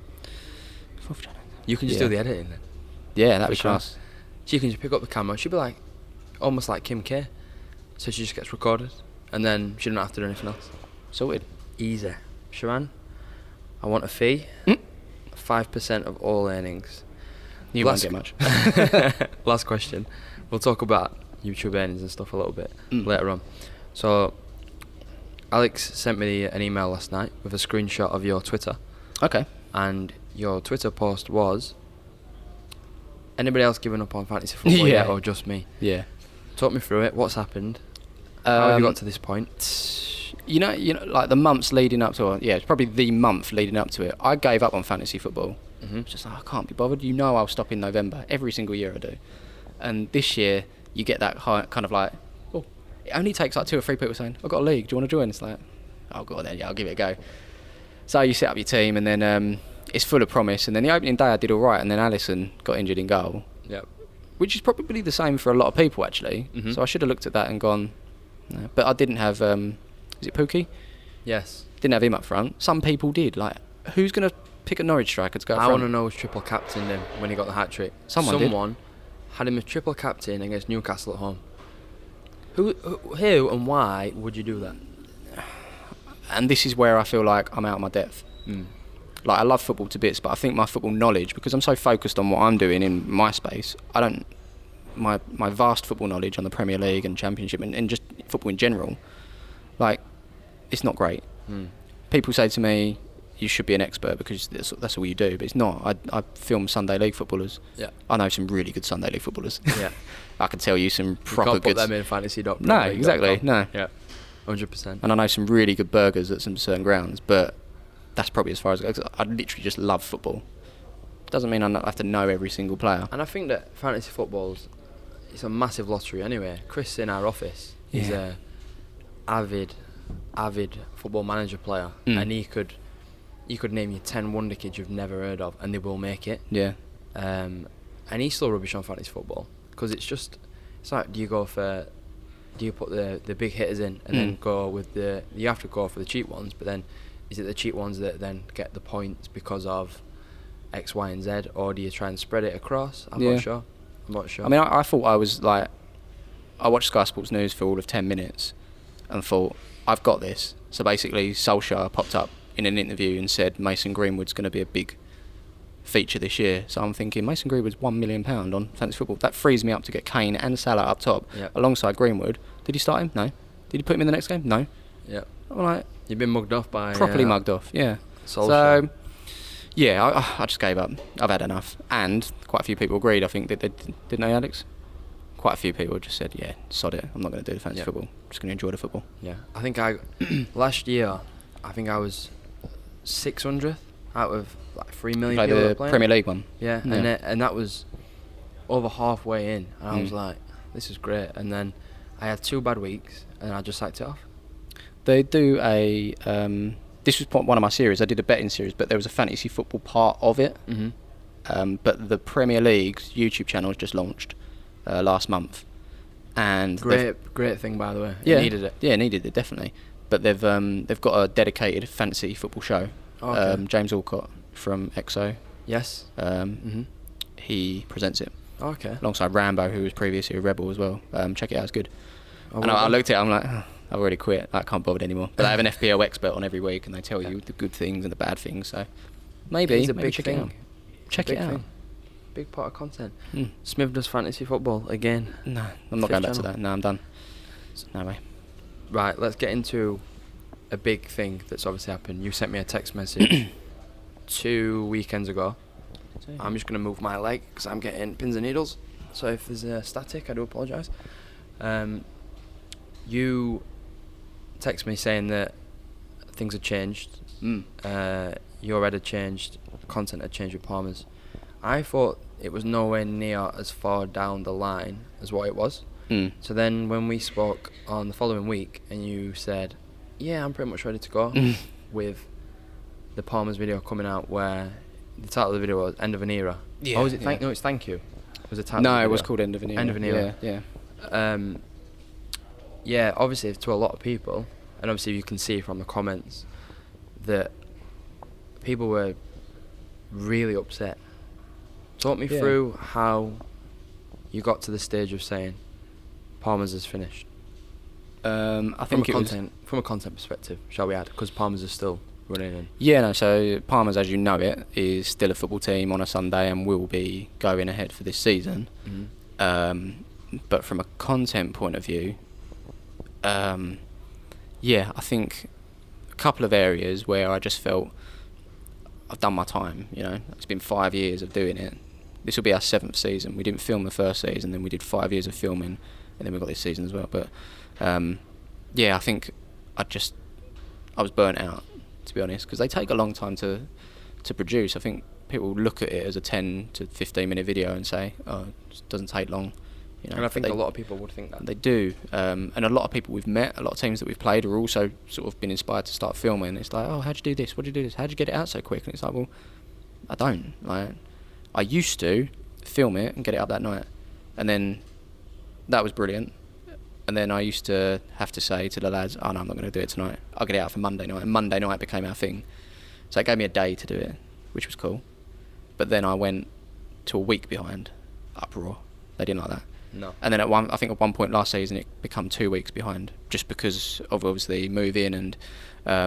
4th channel. You can just do the editing then. Yeah, that'd be For sure. class. She can just pick up the camera. She'd be like, almost like Kim K. So she just gets recorded, and then she doesn't have to do anything else. Sorted. Easy. Sharon, I want a fee. 5% of all earnings. You won't get much. Last question. We'll talk about YouTube earnings and stuff a little bit later on. So, Alex sent me an email last night with a screenshot of your Twitter. Okay. And your Twitter post was, anybody else giving up on fantasy football yet, or just me? Yeah. Talk me through it. What's happened? How have you got to this point? You know, like the months leading up to it. Yeah, it's probably the month leading up to it. I gave up on fantasy football. It's just like, I can't be bothered. You know, I'll stop in November. Every single year I do. And this year, you get that high, kind of like, oh, it only takes like 2 or 3 people saying, I've got a league, do you want to join? It's like, oh, go on then, yeah, I'll give it a go. So you set up your team, and then it's full of promise. And then the opening day I did all right, and then Alisson got injured in goal. Yep. Which is probably the same for a lot of people, actually. Mhm. So I should have looked at that and gone, no. But I didn't have, is it Pookie? Yes. Didn't have him up front. Some people did. Like, who's going to pick a Norwich striker to go up I front? want to know who's triple captained him when he got the hat-trick. Someone had him as triple captain against Newcastle at home. Who and why would you do that? And this is where I feel like I'm out of my depth. Mm. Like, I love football to bits, but I think my football knowledge, because I'm so focused on what I'm doing in my space, my vast football knowledge on the Premier League and Championship and just football in general, like, it's not great. Mm. People say to me, you should be an expert because that's all you do, but it's not. I film Sunday League footballers. Yeah. I know some really good Sunday League footballers. Yeah. I can tell you some You proper can't good... put them in fantasy.com. No, exactly, no. Yeah. 100%. And I know some really good burgers at some certain grounds, but that's probably as far as it goes. I literally just love football. Doesn't mean I have to know every single player. And I think that fantasy football's it's a massive lottery anyway. Chris in our office, he's a avid football manager player, and he could name you 10 wonder kids you've never heard of, and they will make it. Yeah. And he's still rubbish on fantasy football because it's like, do you put the big hitters in and then go with you have to go for the cheap ones, but then is it the cheap ones that then get the points because of X, Y, and Z, or do you try and spread it across? I'm not sure. I mean, I thought I was like, I watched Sky Sports News for all of 10 minutes and thought, I've got this. So basically, Solskjaer popped up in an interview and said Mason Greenwood's going to be a big feature this year. So I'm thinking, Mason Greenwood's £1 million on fantasy football. That frees me up to get Kane and Salah up top alongside Greenwood. Did he start him? No. Did he put him in the next game? No. Yeah. I'm like, you've been mugged off by properly mugged off. Yeah. Solskjaer. So yeah, I just gave up. I've had enough. And quite a few people agreed. I think that they didn't they, Alex? Quite a few people just said, yeah, sod it. I'm not going to do the fantasy football. I'm just going to enjoy the football. Yeah. I think last year, I think I was 600th out of like 3 million like people the playing. Premier League one. Yeah. And that was over halfway in, and I was like, this is great. And then I had 2 bad weeks, and I just sacked it off. They do a this was one of my series. I did a betting series, but there was a fantasy football part of it. But the Premier League's YouTube channel has just launched last month, and great thing, by the way. Yeah, needed it. Yeah, needed it definitely. But they've got a dedicated fantasy football show. Okay. James Alcott from EXO. Yes. He presents it. Okay. Alongside Rambo, who was previously a Rebel as well. Check it out, it's good. Oh, and I looked at it, I'm like, I've already quit. I can't bother anymore. But they have an FPL expert on every week, and they tell you the good things and the bad things. So maybe it's a big check thing. it out. Check it out. Big part of content. Smiv does fantasy football again. No, I'm not going back to that. No, I'm done. No way. Right, let's get into a big thing that's obviously happened. You sent me a text message 2 weekends ago. I'm just going to move my leg because I'm getting pins and needles. So if there's a static, I do apologise. You text me saying that things had changed. Your head had changed. Content had changed with Palmer's. I thought it was nowhere near as far down the line as what it was. So then when we spoke on the following week and you said, yeah, I'm pretty much ready to go with the Palmer's video coming out where the title of the video was End of an Era. Yeah. Oh, was it No, it's Thank You. Was the title No, of the it video. was called End of an Era. End of an Era. Yeah. Yeah, obviously to a lot of people, and obviously you can see from the comments that people were really upset. Talk me through how you got to the stage of saying Palmer's is finished. I think from a content perspective, shall we add? Because Palmer's is still running in. Yeah, no, so Palmer's, as you know it, is still a football team on a Sunday and will be going ahead for this season. But from a content point of view, I think a couple of areas where I just felt I've done my time, you know. It's been 5 years of doing it. This will be our 7th season. We didn't film the first season, then we did 5 years of filming, and then we got this season as well. But I think I was burnt out, to be honest, because they take a long time to produce. I think people look at it as a 10 to 15 minute video and say, oh, it doesn't take long. You know, and I think a lot of people would think that. They do, and a lot of people we've met, a lot of teams that we've played, are also sort of been inspired to start filming. It's like, oh, how'd you do this? What did you do this? How'd you get it out so quick? And it's like, well, I don't. Like, I used to film it and get it up that night, and then that was brilliant. And then I used to have to say to the lads, oh no, I'm not going to do it tonight. I'll get it out for Monday night. And Monday night became our thing. So it gave me a day to do it, which was cool. But then I went to a week behind. Uproar. They didn't like that. No. And then at one point last season it became 2 weeks behind, just because of obviously move in and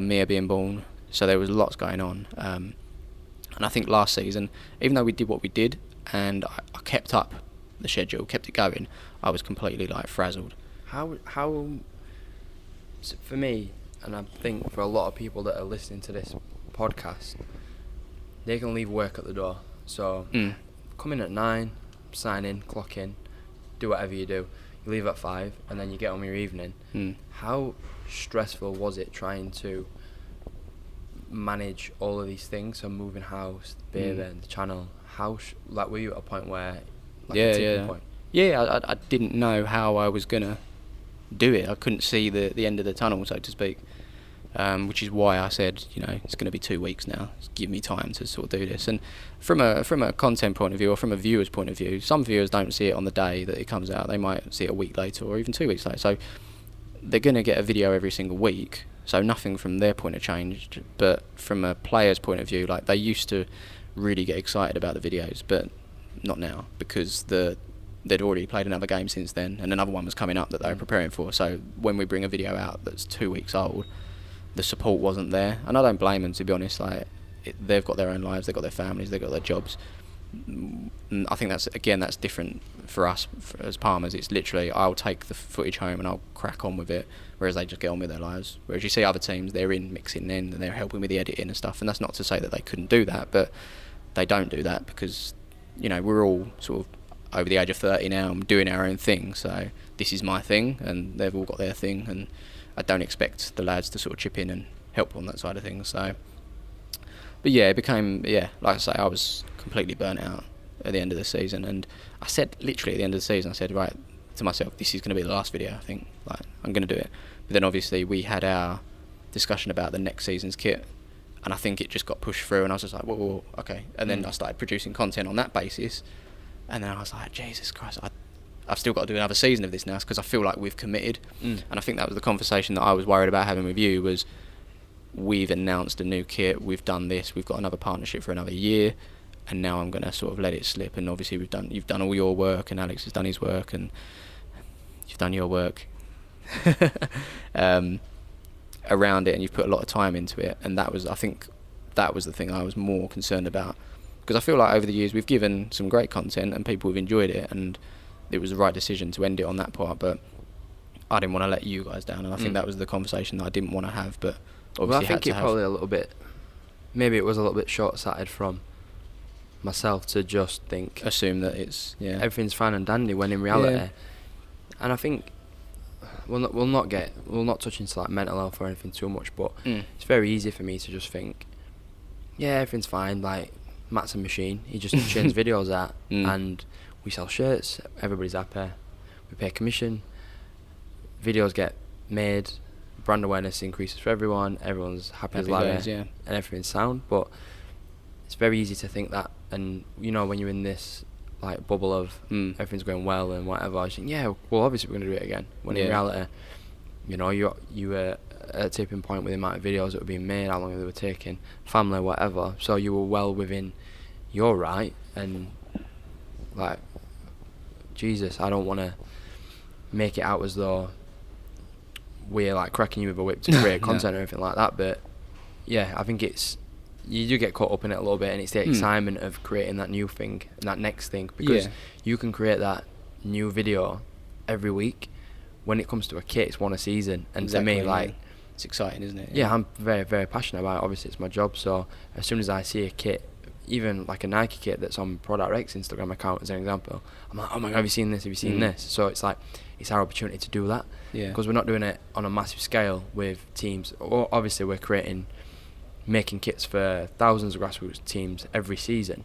Mia being born. So there was lots going on. And I think last season, even though we did what we did and I kept up the schedule, kept it going, I was completely like frazzled. How for me, and I think for a lot of people that are listening to this podcast, they can leave work at the door. So come in at 9, sign in, clock in, do whatever you do. You leave at 5, and then you get on with your evening. How stressful was it trying to manage all of these things? So moving house, baby, and the channel. How were you at a point where a tipping point? Yeah, I didn't know how I was gonna do it. I couldn't see the end of the tunnel, so to speak, which is why I said, it's going to be 2 weeks now. Just give me time to sort of do this. And from a content point of view, or from a viewer's point of view, some viewers don't see it on the day that it comes out. They might see it a week later or even 2 weeks later. So they're going to get a video every single week. So nothing from their point of changed. But from a player's point of view, like, they used to really get excited about the videos, but not now, because they'd already played another game since then, and another one was coming up that they were preparing for. So when we bring a video out that's 2 weeks old, the support wasn't there. And I don't blame them, to be honest. Like, they've got their own lives, they've got their families, they've got their jobs. And I think that's different for us as Palmers. It's literally, I'll take the footage home and I'll crack on with it, whereas they just get on with their lives. Whereas you see other teams, they're mixing in and they're helping with the editing and stuff. And that's not to say that they couldn't do that, but they don't do that because, we're all sort of over the age of 30 now and doing our own thing. So this is my thing and they've all got their thing, and I don't expect the lads to sort of chip in and help on that side of things. So, but yeah, it became, like I say, I was completely burnt out at the end of the season, and I said literally at the end of the season, I said, right, to myself, this is going to be the last video, I think, like, I'm going to do it. But then obviously we had our discussion about the next season's kit, and I think it just got pushed through, and I was just like, whoa, okay. And then I started producing content on that basis, and then I was like, Jesus Christ, I've still got to do another season of this now, because I feel like we've committed. And I think that was the conversation that I was worried about having with you, was we've announced a new kit, we've done this, we've got another partnership for another year, and now I'm going to sort of let it slip. And obviously you've done all your work, and Alex has done his work, and you've done your work around it, and you've put a lot of time into it. And I think that was the thing I was more concerned about, because I feel like over the years we've given some great content and people have enjoyed it, and it was the right decision to end it on that part. But I didn't want to let you guys down, and I think that was the conversation that I didn't want to have. But obviously, well, I think probably a little bit, maybe it was a little bit short-sighted from myself to just assume that it's everything's fine and dandy, when in reality, and I think we'll not touch into like mental health or anything too much, but it's very easy for me to just think, everything's fine, like, Matt's a machine, he just churns videos out, and we sell shirts, everybody's happy, we pay commission, videos get made, brand awareness increases for everyone's happy as Larry, and everything's sound. But it's very easy to think that, and when you're in this like bubble of everything's going well and whatever, I think, well, obviously we're going to do it again, when in reality, you were at a tipping point with the amount of videos that were being made, how long they were taking, family, whatever, so you were well within your right. And like, Jesus, I don't want to make it out as though we're like cracking you with a whip to create content or anything like that, but I think you do get caught up in it a little bit, and it's the excitement of creating that new thing, that next thing, because you can create that new video every week. When it comes to a kit, it's one a season, and to me, like, it's exciting, isn't it? I'm very, very passionate about it. Obviously it's my job, so as soon as I see a kit, even like a Nike kit that's on Product X Instagram account as an example, I'm like, oh my god, have you seen this, this? So it's like, it's our opportunity to do that, because we're not doing it on a massive scale with teams. Obviously we're making kits for thousands of grassroots teams every season,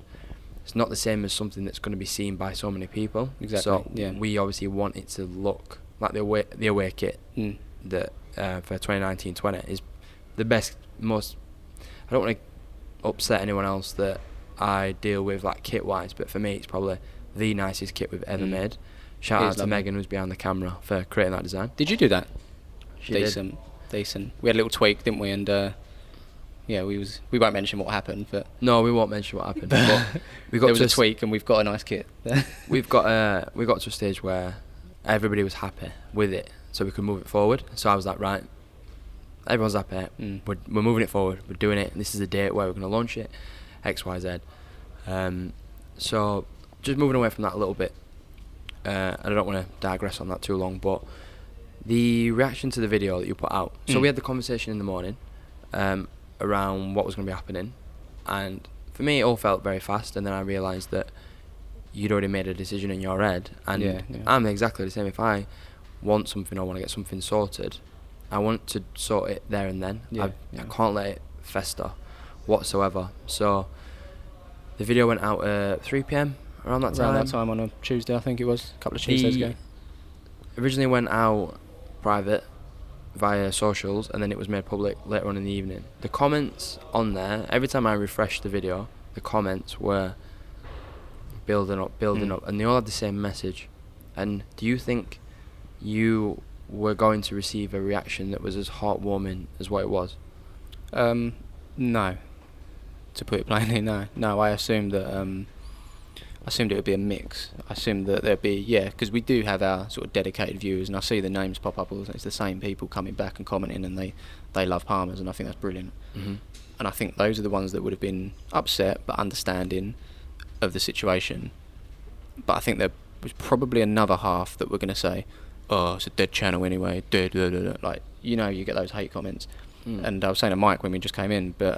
it's not the same as something that's going to be seen by so many people. Exactly. So yeah. we obviously want it to look like the away kit that for 2019-20 is the best, most. I don't want to upset anyone else that I deal with like kit wise, but for me it's probably the nicest kit we've ever made. Shout out to Megan, who's behind the camera, for creating that design. Did you do that? She Decent. We had a little tweak, didn't we? And yeah, we won't mention what happened, but no, we won't mention what happened. But we got there was a tweak, and we've got a nice kit. we got to a stage where everybody was happy with it, so we could move it forward. So I was like, right, everyone's happy. We're moving it forward. We're doing it. This is the date where we're going to launch it. X, Y, Z. So just moving away from that a little bit. I don't want to digress on that too long, but the reaction to the video that you put out. So we had the conversation in the morning around what was going to be happening, and for me it all felt very fast, and then I realised that you'd already made a decision in your head, and I'm exactly the same. If I want something or want to get something sorted, I want to sort it there and then. I can't let it fester whatsoever. So the video went out at 3 p.m. around that time on a Tuesday, I think it was, a couple of Tuesdays ago. Originally went out private via socials, and then it was made public later on in the evening. The comments on there, every time I refreshed the video, the comments were building up, and they all had the same message. And do you think you were going to receive a reaction that was as heartwarming as what it was? No. To put it plainly, no. I assumed that it would be a mix. I assumed that there'd be, because we do have our sort of dedicated viewers, and I see the names pop up all the time. It's the same people coming back and commenting, and they love Palmers, and I think that's brilliant. And I think those are the ones that would have been upset but understanding of the situation. But I think there was probably another half that were going to say, oh, it's a dead channel anyway, dead, blah, blah, blah. Like, you get those hate comments. And I was saying to Mike when we just came in, but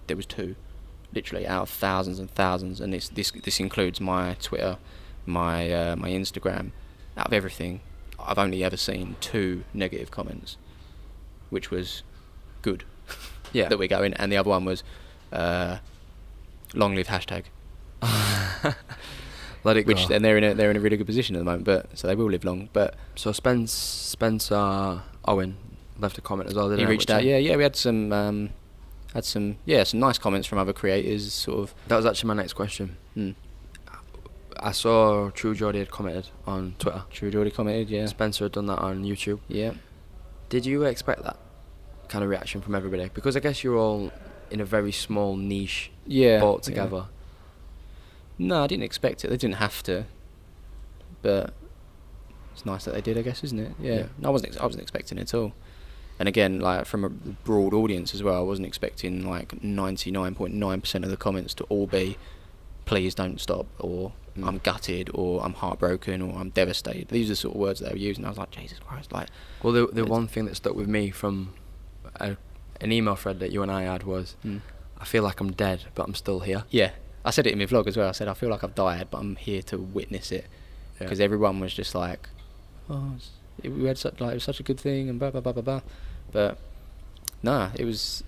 there was two, literally out of thousands and thousands, and this includes my Twitter, my Instagram. Out of everything, I've only ever seen 2 negative comments, which was good. That we go in, and the other one was long live hashtag. Let it go. Which, and they're in a really good position at the moment, but so they will live long. But so Spencer Owen left a comment as well, didn't he? He reached out. Yeah. We had some nice comments from other creators, sort of. That was actually my next question. I saw True Geordie had commented on Twitter. True Geordie commented, yeah. Spencer had done that on YouTube. Yeah. Did you expect that kind of reaction from everybody? Because I guess you're all in a very small niche boat together. Yeah. No, I didn't expect it. They didn't have to, but it's nice that they did, I guess, isn't it? Yeah. No, I wasn't expecting it at all. And again, like from a broad audience as well, I wasn't expecting like 99.9% of the comments to all be, "Please don't stop," or "I'm gutted," or "I'm heartbroken," or "I'm devastated." These are the sort of words that they were using. I was like, Jesus Christ! Like, well, the one thing that stuck with me from an email thread that you and I had was, "I feel like I'm dead, but I'm still here." Yeah, I said it in my vlog as well. I said I feel like I've died, but I'm here to witness it, because everyone was just like, "Oh, we had it was such a good thing," and blah blah blah blah blah. But no, it was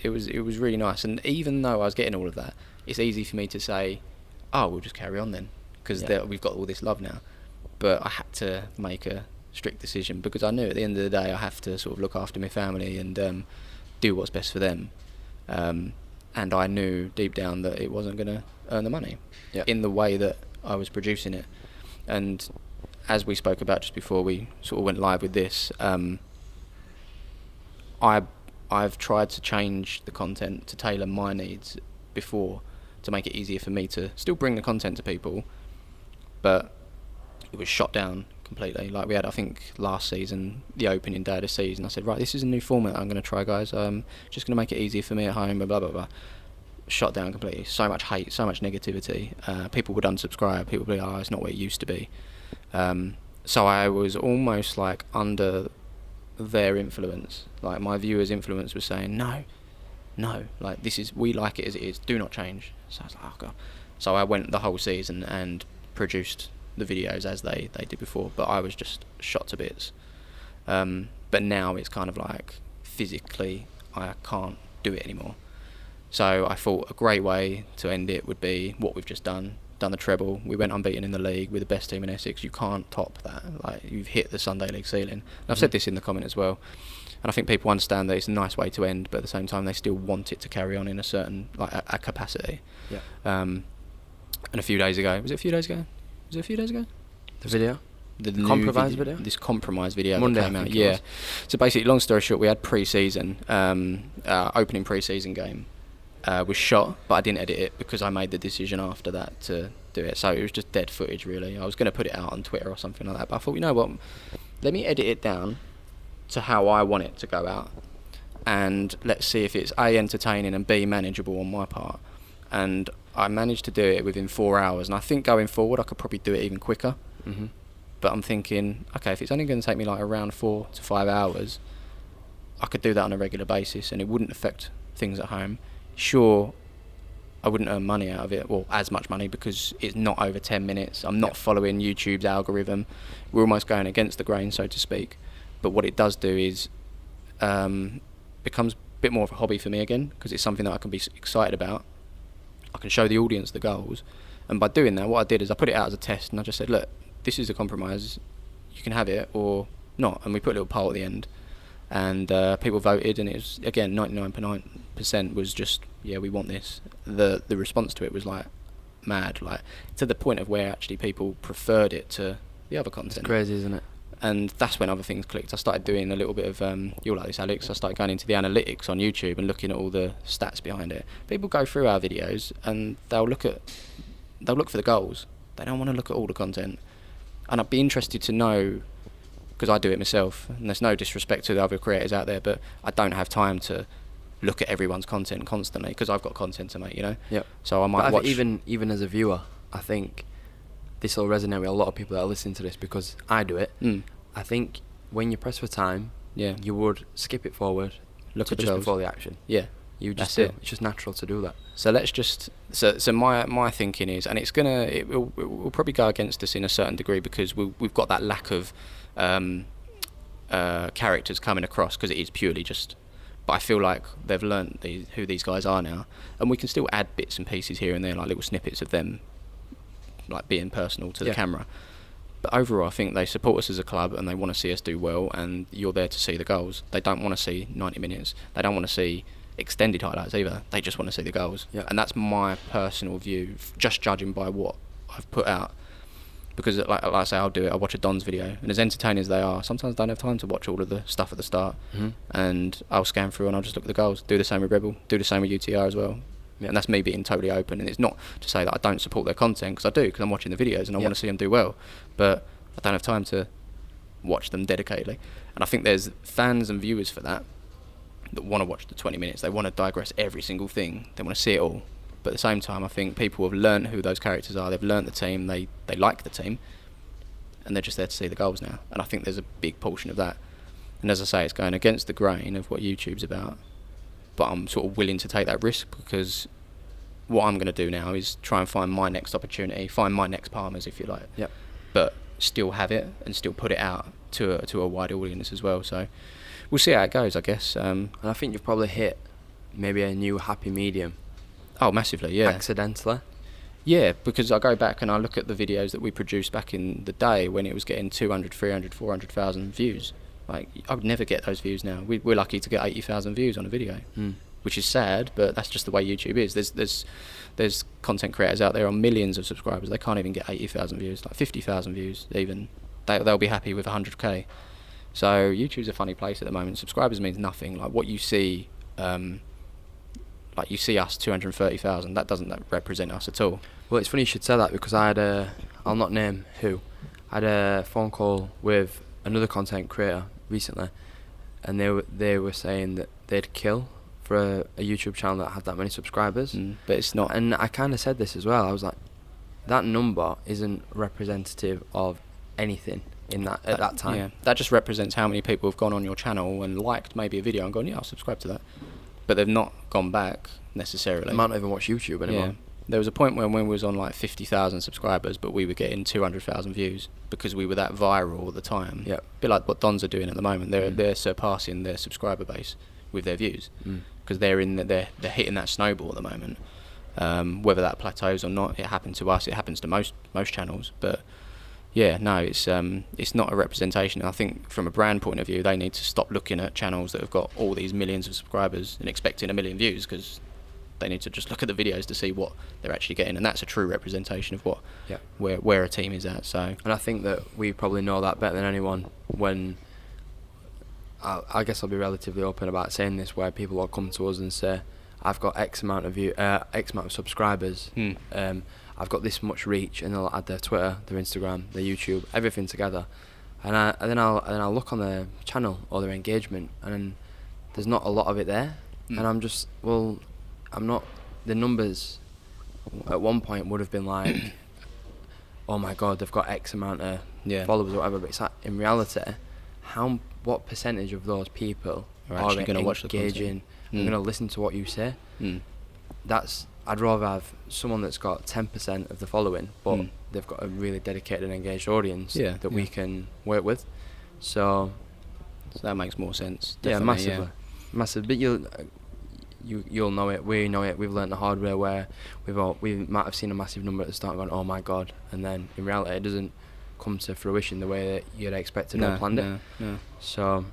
really nice. And even though I was getting all of that, it's easy for me to say, "Oh, we'll just carry on then," because we've got all this love now. But I had to make a strict decision, because I knew at the end of the day I have to sort of look after my family and do what's best for them. And I knew deep down that it wasn't going to earn the money in the way that I was producing it. And as we spoke about just before we sort of went live with this, I've tried to change the content to tailor my needs before, to make it easier for me to still bring the content to people, but it was shot down completely. Like we had, I think last season, the opening day of the season, I said, right, this is a new format I'm going to try, guys. Just going to make it easier for me at home, blah blah blah. Shot down completely. So much hate, so much negativity. People would unsubscribe. People would be like, oh, it's not what it used to be. So I was almost like under their influence. Like my viewers' influence was saying, no, like we like it as it is, do not change. So I was like, oh god. So I went the whole season and produced the videos as they did before, but I was just shot to bits. But now it's kind of like physically I can't do it anymore. So I thought a great way to end it would be what we've just done the treble. We went unbeaten in the league with the best team in Essex. You can't top that. Like, you've hit the Sunday League ceiling. And I've said this in the comment as well. And I think people understand that it's a nice way to end, but at the same time they still want it to carry on in a certain, like, a capacity. Yeah. And a few days ago, was it a few days ago? The video? The compromise video? This compromise video Monday, that came out. I think Yeah. it was. So basically, long story short, we had pre-season, opening pre-season game. Was shot, but I didn't edit it because I made the decision after that to do it. So it was just dead footage, really. I was going to put it out on Twitter or something like that, but I thought, you know what, let me edit it down to how I want it to go out, and let's see if it's A, entertaining, and B, manageable on my part. And I managed to do it within 4 hours, and I think going forward I could probably do it even quicker. Mm-hmm. But I'm thinking, okay, if it's only going to take me like around 4 to 5 hours, I could do that on a regular basis and it wouldn't affect things at home. Sure, I wouldn't earn money out of it, or as much money, because it's not over 10 minutes. I'm not following YouTube's algorithm. We're almost going against the grain, so to speak. But what it does do is becomes a bit more of a hobby for me again, because it's something that I can be excited about. I can show the audience the goals. And by doing that, what I did is I put it out as a test, and I just said, look, this is a compromise. You can have it or not. And we put a little poll at the end. And people voted, and it was, again, 99.9% was just, yeah, we want this. The response to it was like mad, like to the point of where actually people preferred it to the other content. It's crazy, isn't it? And that's when other things clicked. I started doing a little bit of, you'll like this, Alex, I started going into the analytics on YouTube and looking at all the stats behind it. People go through our videos and they'll look for the goals. They don't want to look at all the content. And I'd be interested to know, because I do it myself, and there's no disrespect to the other creators out there, but I don't have time to look at everyone's content constantly, because I've got content to make, you know? Yep. So I might But watch... even as a viewer, I think this will resonate with a lot of people that are listening to this, because I do it. I think when you press for time, Yeah. you would skip it forward, Look to at the just goals. before the action. Yeah. You just That's do. it. It's just natural to do that. So let's just... So my thinking is, and it will probably go against us in a certain degree, because we've got that lack of characters coming across, because it is purely just... But I feel like they've learnt who these guys are now, and we can still add bits and pieces here and there, like little snippets of them, like being personal to the camera. But overall, I think they support us as a club, and they want to see us do well, and you're there to see the goals. They don't want to see 90 minutes. They don't want to see extended highlights either. They just want to see the goals. Yeah. And that's my personal view, just judging by what I've put out. Because like I say, I'll do it. I watch a Don's video, and as entertaining as they are, sometimes I don't have time to watch all of the stuff at the start. And I'll scan through and I'll just look at the goals. Do the same with Rebel. Do the same with UTR as well. Yeah. And that's me being totally open. And it's not to say that I don't support their content, because I do, because I'm watching the videos and I want to see them do well. But I don't have time to watch them dedicatedly. And I think there's fans and viewers for that want to watch the 20 minutes. They want to digress every single thing. They want to see it all. But at the same time, I think people have learned who those characters are. They've learned the team. They like the team. And they're just there to see the goals now. And I think there's a big portion of that. And as I say, it's going against the grain of what YouTube's about. But I'm sort of willing to take that risk, because what I'm going to do now is try and find my next opportunity, find my next Palmers, if you like. Yep. But still have it and still put it out to a wide audience as well. So we'll see how it goes, I guess. And I think you've probably hit maybe a new happy medium. Oh, massively, yeah. Accidentally. Yeah, because I go back and I look at the videos that we produced back in the day when it was getting 200, 300, 400,000 views. Like, I would never get those views now. We're lucky to get 80,000 views on a video, which is sad, but that's just the way YouTube is. There's content creators out there on millions of subscribers. They can't even get 80,000 views, like 50,000 views even. They'll be happy with 100k. So YouTube's a funny place at the moment. Subscribers means nothing. Like, what you see... like, you see us 230,000, that doesn't represent us at all. Well, it's funny you should say that, because I had I'll not name who, I had a phone call with another content creator recently, and they were saying that they'd kill for a YouTube channel that had that many subscribers. But it's not. And I kind of said this as well. I was like, that number isn't representative of anything in that at that time. Yeah, that just represents how many people have gone on your channel and liked maybe a video and gone, yeah, I'll subscribe to that. But they've not gone back necessarily. They might not even watch YouTube anymore. Yeah. There was a point when we was on like 50,000 subscribers, but we were getting 200,000 views because we were that viral at the time. Yeah. A bit like what Dons are doing at the moment. They're surpassing their subscriber base with their views. because they're hitting that snowball at the moment. Whether that plateaus or not, it happened to us. It happens to most channels. But yeah, no, it's not a representation. I think from a brand point of view, they need to stop looking at channels that have got all these millions of subscribers and expecting 1 million views, because they need to just look at the videos to see what they're actually getting, and that's a true representation of what where a team is at. So, and I think that we probably know that better than anyone. When I guess I'll be relatively open about saying this, where people will come to us and say, I've got X amount of subscribers, I've got this much reach, and they'll add their Twitter, their Instagram, their YouTube, everything together, and then I'll look on their channel or their engagement, and there's not a lot of it there, and I'm just, well, I'm not. The numbers at one point would have been like, oh my god, they've got X amount of followers or whatever, but it's like, in reality, what percentage of those people are actually going to watch the content? Are going to listen to what you say? I'd rather have someone that's got 10% of the following, but they've got a really dedicated and engaged audience that we can work with. So that makes more sense. Yeah, massively. Massive. But you'll know it. We know it. We've learnt the hard way, where we might have seen a massive number at the start, going, oh my god, and then in reality it doesn't come to fruition the way that you'd expected or planned it. No. So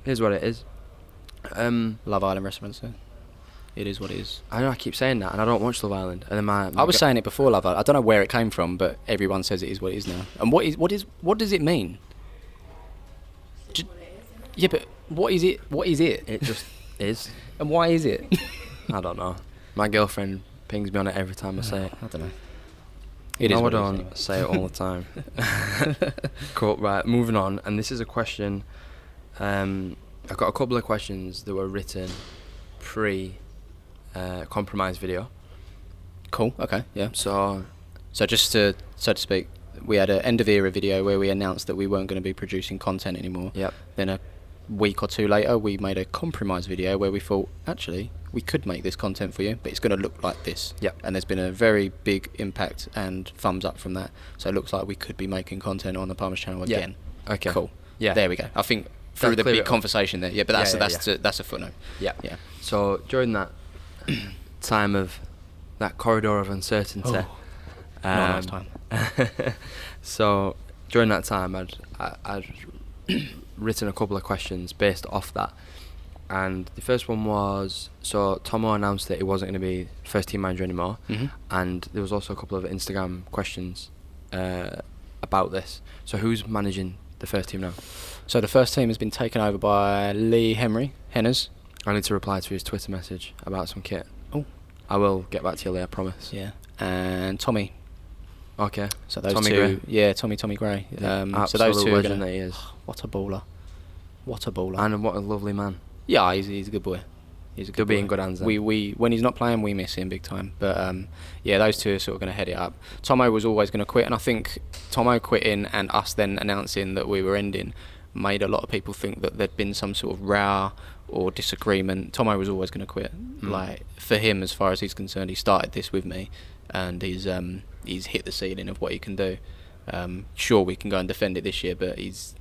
here's what it is. Love Island restaurants. It is what it is. I know I keep saying that, and I don't watch Love Island. And then I was saying it before Love Island. I don't know where it came from, but everyone says it is what it is now. And what does it mean? Yeah, but what is it? What is it? It just is. And why is it? I don't know. My girlfriend pings me on it every time I say it. I don't know. I don't say it all the time. Cool. Right, moving on. And this is a question. I've got a couple of questions that were written pre-compromise video. Cool. Okay. Yeah. So just so to speak, we had an end of era video where we announced that we weren't going to be producing content anymore. Yep. Then a week or two later, we made a compromise video where we thought, actually, we could make this content for you, but it's going to look like this. Yep. And there's been a very big impact and thumbs up from that. So it looks like we could be making content on the Palmer's channel again. Okay. Cool. Yeah. There we go. I think through the big conversation there. Yeah, but that's a footnote. Yeah. Yeah. So during that time of that corridor of uncertainty, not last time. So during that time, I'd written a couple of questions based off that, and the first one was, so Tomo announced that he wasn't going to be first team manager anymore, and there was also a couple of Instagram questions about this. So who's managing the first team now? So the first team has been taken over by Lee Henners. I need to reply to his Twitter message about some kit. Oh, I will get back to you later, I promise. Yeah. And Tommy. Okay. So those Tommy two. Gray. Yeah, Tommy Gray. Yeah, so those two are legend that he is. What a baller. What a baller. And what a lovely man. Yeah, he's a good boy. He's a good He'll be boy. in good hands then. We when he's not playing, we miss him big time. But yeah, those two are sort of going to head it up. Tomo was always going to quit, and I think Tomo quitting and us then announcing that we were ending made a lot of people think that there'd been some sort of row or disagreement. Tomo was always going to quit. Like, for him, as far as he's concerned, he started this with me, and he's hit the ceiling of what he can do. Sure, we can go and defend it this year, but he's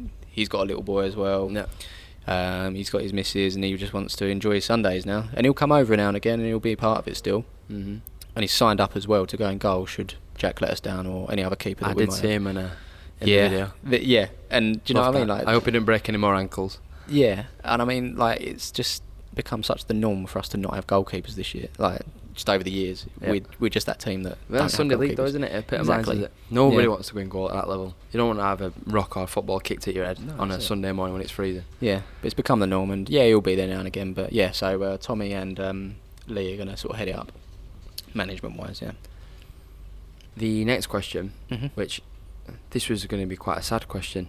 got a little boy as well. Yeah. He's got his missus, and he just wants to enjoy his Sundays now. And he'll come over now and again, and he'll be a part of it still. Mm-hmm. And he's signed up as well to go in goal should Jack let us down, or any other keeper that I we did might see have. him in the video. Yeah, and do you know what I mean? Like, I hope he didn't break any more ankles. Yeah, and I mean, like, it's just become such the norm for us to not have goalkeepers this year. Like, just over the years, we're just that team that. Well, that's Sunday League, though, isn't it? It epitomises it. Nobody wants to go and goal at that level. You don't want to have a rock or football kicked at your head on a Sunday morning when it's freezing. Yeah, but it's become the norm, and yeah, he'll be there now and again. But yeah, so Tommy and Lee are going to sort of head it up, management-wise. Yeah. The next question, which this was going to be quite a sad question,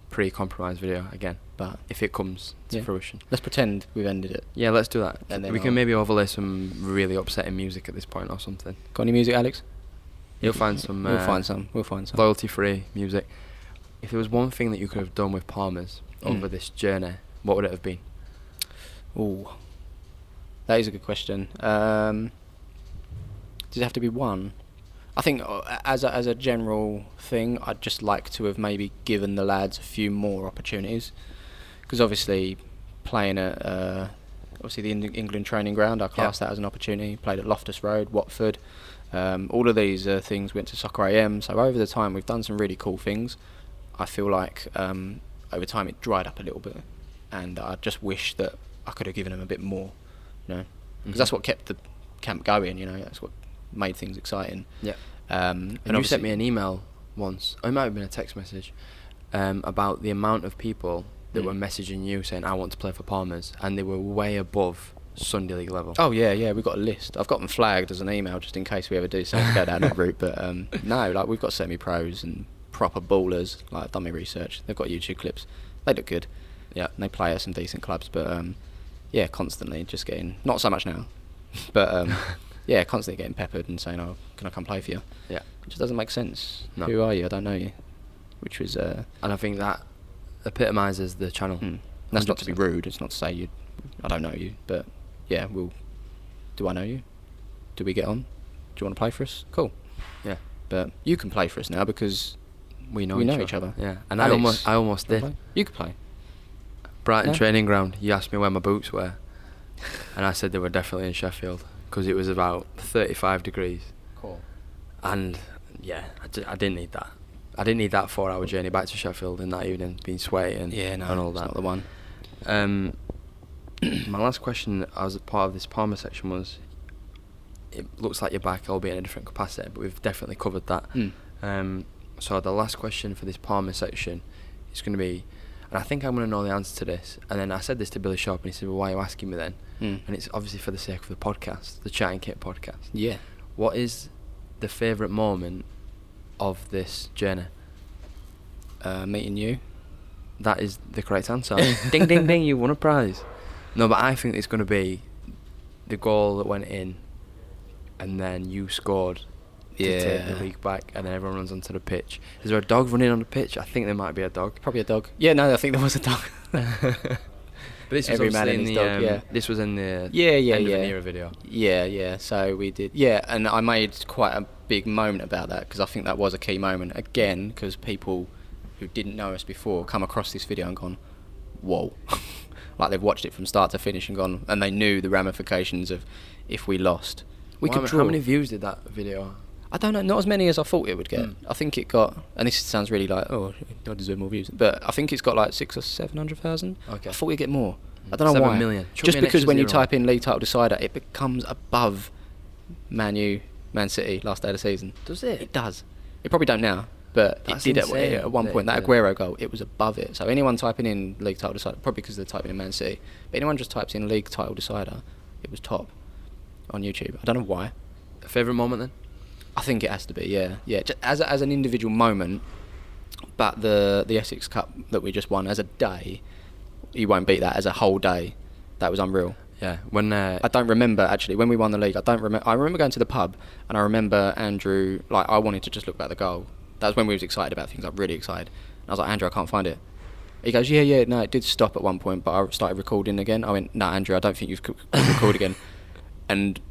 pre-compromise video again, but if it comes to fruition, let's pretend we've ended it. Yeah, let's do that. And then we can maybe overlay some really upsetting music at this point or something. Got any music, Alex? You'll find some. We'll find some. Loyalty-free music. If there was one thing that you could have done with Palmer's over this journey, what would it have been? Ooh, that is a good question. Does it have to be one? I think as a general thing, I'd just like to have maybe given the lads a few more opportunities, because obviously playing at obviously the England training ground. I classed that as an opportunity. Played at Loftus Road, Watford. All of these things went to Soccer AM. So over the time, we've done some really cool things. I feel like over time it dried up a little bit, and I just wish that I could have given them a bit more, you know, because that's what kept the camp going. You know, that's what made things exciting. Yeah. And you sent me an email once, or it might have been a text message, about the amount of people that were messaging you saying, I want to play for Palmers, and they were way above Sunday League level. Oh yeah, we've got a list. I've got them flagged as an email just in case we ever do something to go down that route. But no, like we've got semi-pros and proper ballers. Like I've done my research. They've got YouTube clips. They look good. Yeah, and they play at some decent clubs. But yeah, constantly just getting, not so much now, but yeah, constantly getting peppered and saying, oh, can I come play for you? Yeah. It just doesn't make sense. No. Who are you? I don't know you. Which was... and I think that epitomises the channel. That's not to be rude. It's not to say I don't know you. But yeah, do I know you? Do we get on? Do you want to play for us? Cool. Yeah. But you can play for us now because we know each other. Yeah. And Alex, I almost did. Play? You could play. Brighton training ground, you asked me where my boots were, and I said they were definitely in Sheffield because it was about 35 degrees. Cool. And yeah, I didn't need that. I didn't need that 4-hour journey back to Sheffield in that evening, being sweaty and all that. Not the one. My last question as a part of this Palmer section was, it looks like you're back, albeit in a different capacity, but we've definitely covered that. So the last question for this Palmer section is going to be, and I think I'm going to know the answer to this, and then I said this to Billy Sharp, and he said, well, why are you asking me then? And it's obviously for the sake of the podcast, the Chatting Kit podcast. Yeah. What is the favourite moment of this journey? Meeting you. That is the correct answer. Ding, ding, ding, you won a prize. No, but I think it's going to be the goal that went in, and then you scored to take the league back, and then everyone runs onto the pitch. Is there a dog running on the pitch? I think there might be a dog. Probably a dog. Yeah, no, I think there was a dog. But this was Every man in and his the dog, this was in the end of an era video. Yeah. So we did. Yeah, and I made quite a big moment about that because I think that was a key moment again because people who didn't know us before come across this video and gone, whoa. Like they've watched it from start to finish and gone, and they knew the ramifications of if we lost. We could draw. How many views did that video? I don't know, not as many as I thought it would get. I think it got, and this sounds really like, oh, I deserve more views, but I think it's got like 600,000 or 700,000. Okay. I thought we'd get more. I don't know 7 why. million. Just because when you type in league title decider, it becomes above Man City last day of the season. Does it? It does. It probably don't now, but That's it did insane. at one point. That Aguero goal, it was above it. So anyone typing in league title decider, probably because they're typing in Man City, but anyone just types in league title decider, it was top on YouTube. I don't know why. Favourite moment then? I think it has to be, yeah. Just as an individual moment, but the Essex Cup that we just won as a day, you won't beat that as a whole day. That was unreal. Yeah. When I don't remember actually when we won the league. I remember going to the pub and I remember Andrew. Like I wanted to just look at the goal. That was when we was excited about things. I was really excited. And I was like, Andrew, I can't find it. He goes, yeah. No, it did stop at one point, but I started recording again. I went, no, Andrew, I don't think you've record again. And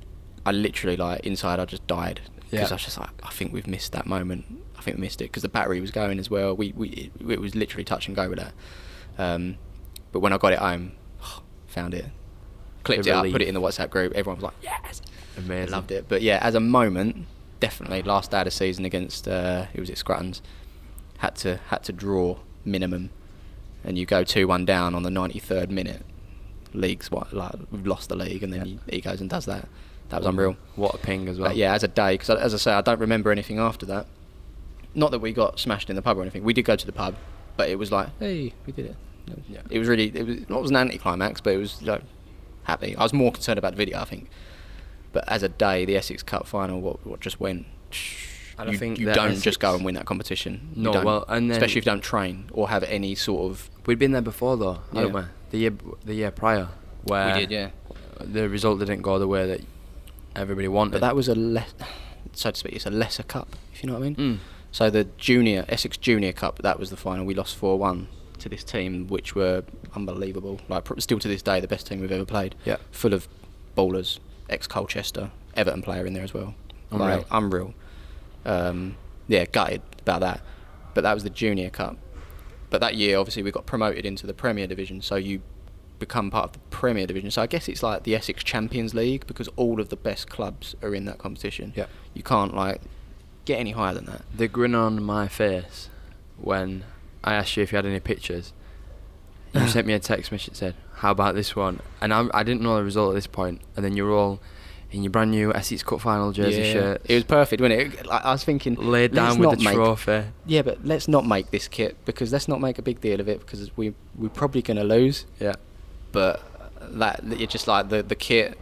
I literally inside I just died. Because I was just like, I think we've missed that moment. I think we missed it because the battery was going as well. It was literally touch and go with that. But when I got it home, found it, clipped it up, put it in the WhatsApp group. Everyone was like, yes, amazing, loved it. But yeah, as a moment, definitely last day of the season against who was it, Scruttons, had to draw minimum, and you go 2-1 down on the 93rd minute. We've lost the league, and then he goes and does that. That was unreal. What a ping as well. But yeah, as a day, because as I say, I don't remember anything after that. Not that we got smashed in the pub or anything. We did go to the pub, but it was like, hey, we did it. Yeah. It was an anticlimax, but it was happy. I was more concerned about the video, I think. But as a day, the Essex Cup final, what just went. And I think you don't just go and win that competition. No, well, and then especially if you don't train or have any sort of. We'd been there before though, hadn't we? The year prior, where we did, yeah. The result didn't go the way that everybody wanted. But that was so to speak, it's a lesser cup, if you know what I mean. So the Essex Junior Cup, that was the final. We lost 4-1 to this team, which were unbelievable. Still to this day, the best team we've ever played. Yeah. Full of ballers, ex-Colchester, Everton player in there as well. Unreal. Gutted about that. But that was the Junior Cup. But that year, obviously, we got promoted into the Premier Division, so you become part of the Premier Division. So I guess it's like the Essex Champions League, because all of the best clubs are in that competition. Yeah. You can't like get any higher than that. The grin on my face when I asked you if you had any pictures, you sent me a text message that said, "How about this one?" And I didn't know the result at this point, and then you were all in your brand new Essex Cup final jersey shirt. It was perfect, wasn't it? I was thinking, laid down with the trophy. Yeah, but let's not make this kit, because let's not make a big deal of it, because we're probably going to lose. Yeah. But that it's just like the kit,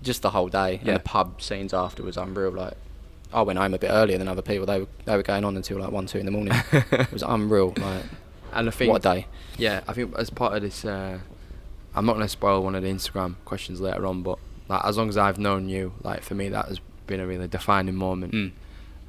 just the whole day, and the pub scenes after was unreal. Like, I went home a bit earlier than other people. They were going on until like 1-2 in the morning. It was unreal. Like, and I think, what a day. Yeah, I think as part of this, I'm not going to spoil one of the Instagram questions later on, but like, as long as I've known you, like, for me that has been a really defining moment.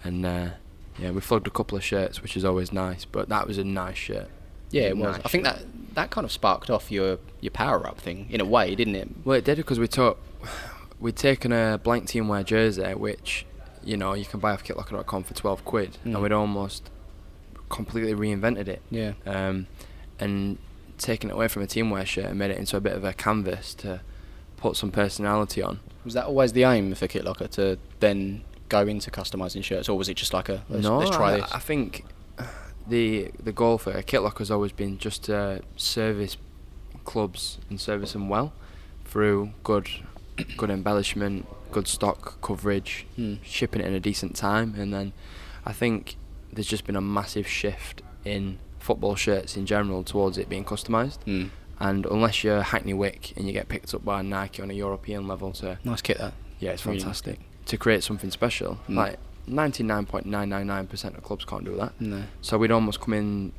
And yeah, we flogged a couple of shirts, which is always nice, but that was a nice shirt. Yeah, it was. I think that kind of sparked off your power up thing in a way, didn't it? Well, it did, because we'd taken a blank team wear jersey, which, you know, you can buy off kitlocker.com for £12, and we'd almost completely reinvented it. Yeah. And taken it away from a team wear shirt and made it into a bit of a canvas to put some personality on. Was that always the aim for Kitlocker, to then go into customising shirts, or was it just like let's try this? I think the goal for Kitlocker has always been just to service clubs and service them well through good embellishment, good stock coverage, shipping it in a decent time. And then I think there's just been a massive shift in football shirts in general towards it being customised. And unless you're Hackney Wick and you get picked up by Nike on a European level to... Nice kit, that. Yeah, it's fantastic. To create something special. Like, 99.999% of clubs can't do that. No. So we'd almost come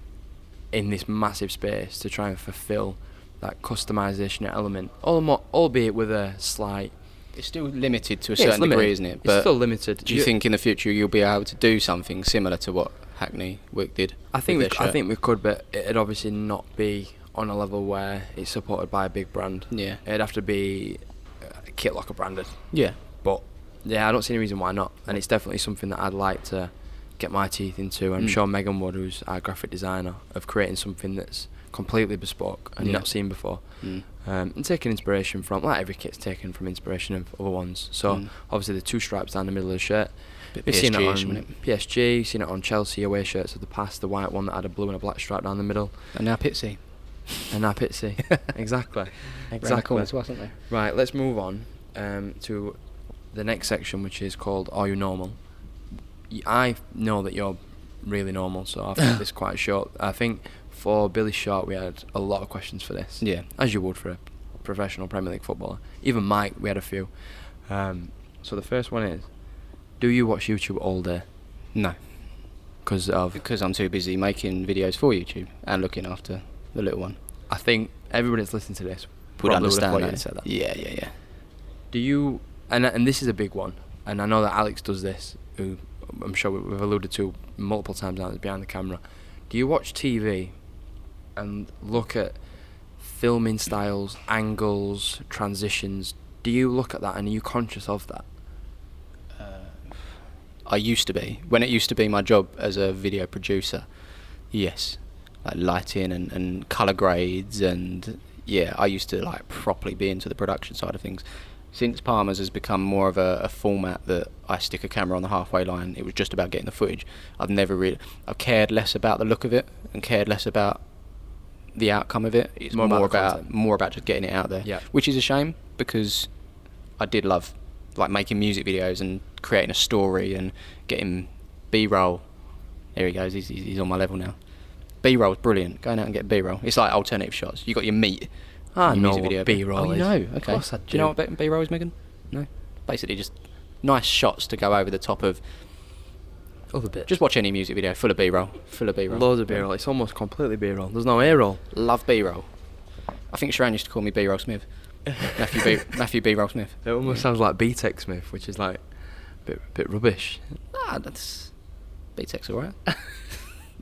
in this massive space to try and fulfill that customisation element, albeit with a slight... It's still limited to a certain degree, isn't it? But it's still limited. Do you think in the future you'll be able to do something similar to what Hackney Wick did? I think we could, but it'd obviously not be on a level where it's supported by a big brand. Yeah. It'd have to be Kitlocker branded. Yeah. But yeah, I don't see any reason why not. And it's definitely something that I'd like to get my teeth into. I'm sure Megan Wood, who's our graphic designer, of creating something that's completely bespoke and not seen before. And taking inspiration from, like every kit's taken from inspiration of other ones. So obviously the two stripes down the middle of the shirt. You've seen it on PSG, you've seen it on Chelsea away shirts of the past, the white one that had a blue and a black stripe down the middle. And now Pitsy. Exactly. Right, let's move on to the next section, which is called Are You Normal? I know that you're really normal, so I've kept this quite short. I think for Billy Short we had a lot of questions for this. Yeah. As you would for a professional Premier League footballer. Even Mike, we had a few. So the first one is, do you watch YouTube all day? No. Because I'm too busy making videos for YouTube and looking after the little one. I think everybody that's listening to this would understand would have that. said that. Yeah. Do you, and this is a big one, and I know that Alex does this, who I'm sure we've alluded to multiple times now, that's behind the camera. Do you watch TV and look at filming styles, angles, transitions? Do you look at that and are you conscious of that? I used to be. When it used to be my job as a video producer, yes. Like lighting and colour grades, and yeah, I used to like properly be into the production side of things. Since Palmer's has become more of a format that I stick a camera on the halfway line, it was just about getting the footage. I've cared less about the look of it and cared less about the outcome of it. It's more about just getting it out there. Yeah. Which is a shame, because I did love like making music videos and creating a story and getting B-roll. There he goes, he's on my level now. B-roll's brilliant. Going out and get B-roll. It's like alternative shots. You got your meat. I know music video. what B-roll is. Oh, you know? Okay. Of course I do. Do you know what B-roll is, Megan? No? Basically just nice shots to go over the top of other bits. Just watch any music video full of B-roll. Loads of B-roll. It's almost completely B-roll. There's no A-roll. Love B-roll. I think Sharon used to call me B-roll Smith. Matthew B-roll Smith. It almost sounds like B-Tech Smith, which is like a bit rubbish. That's B-Tech's alright.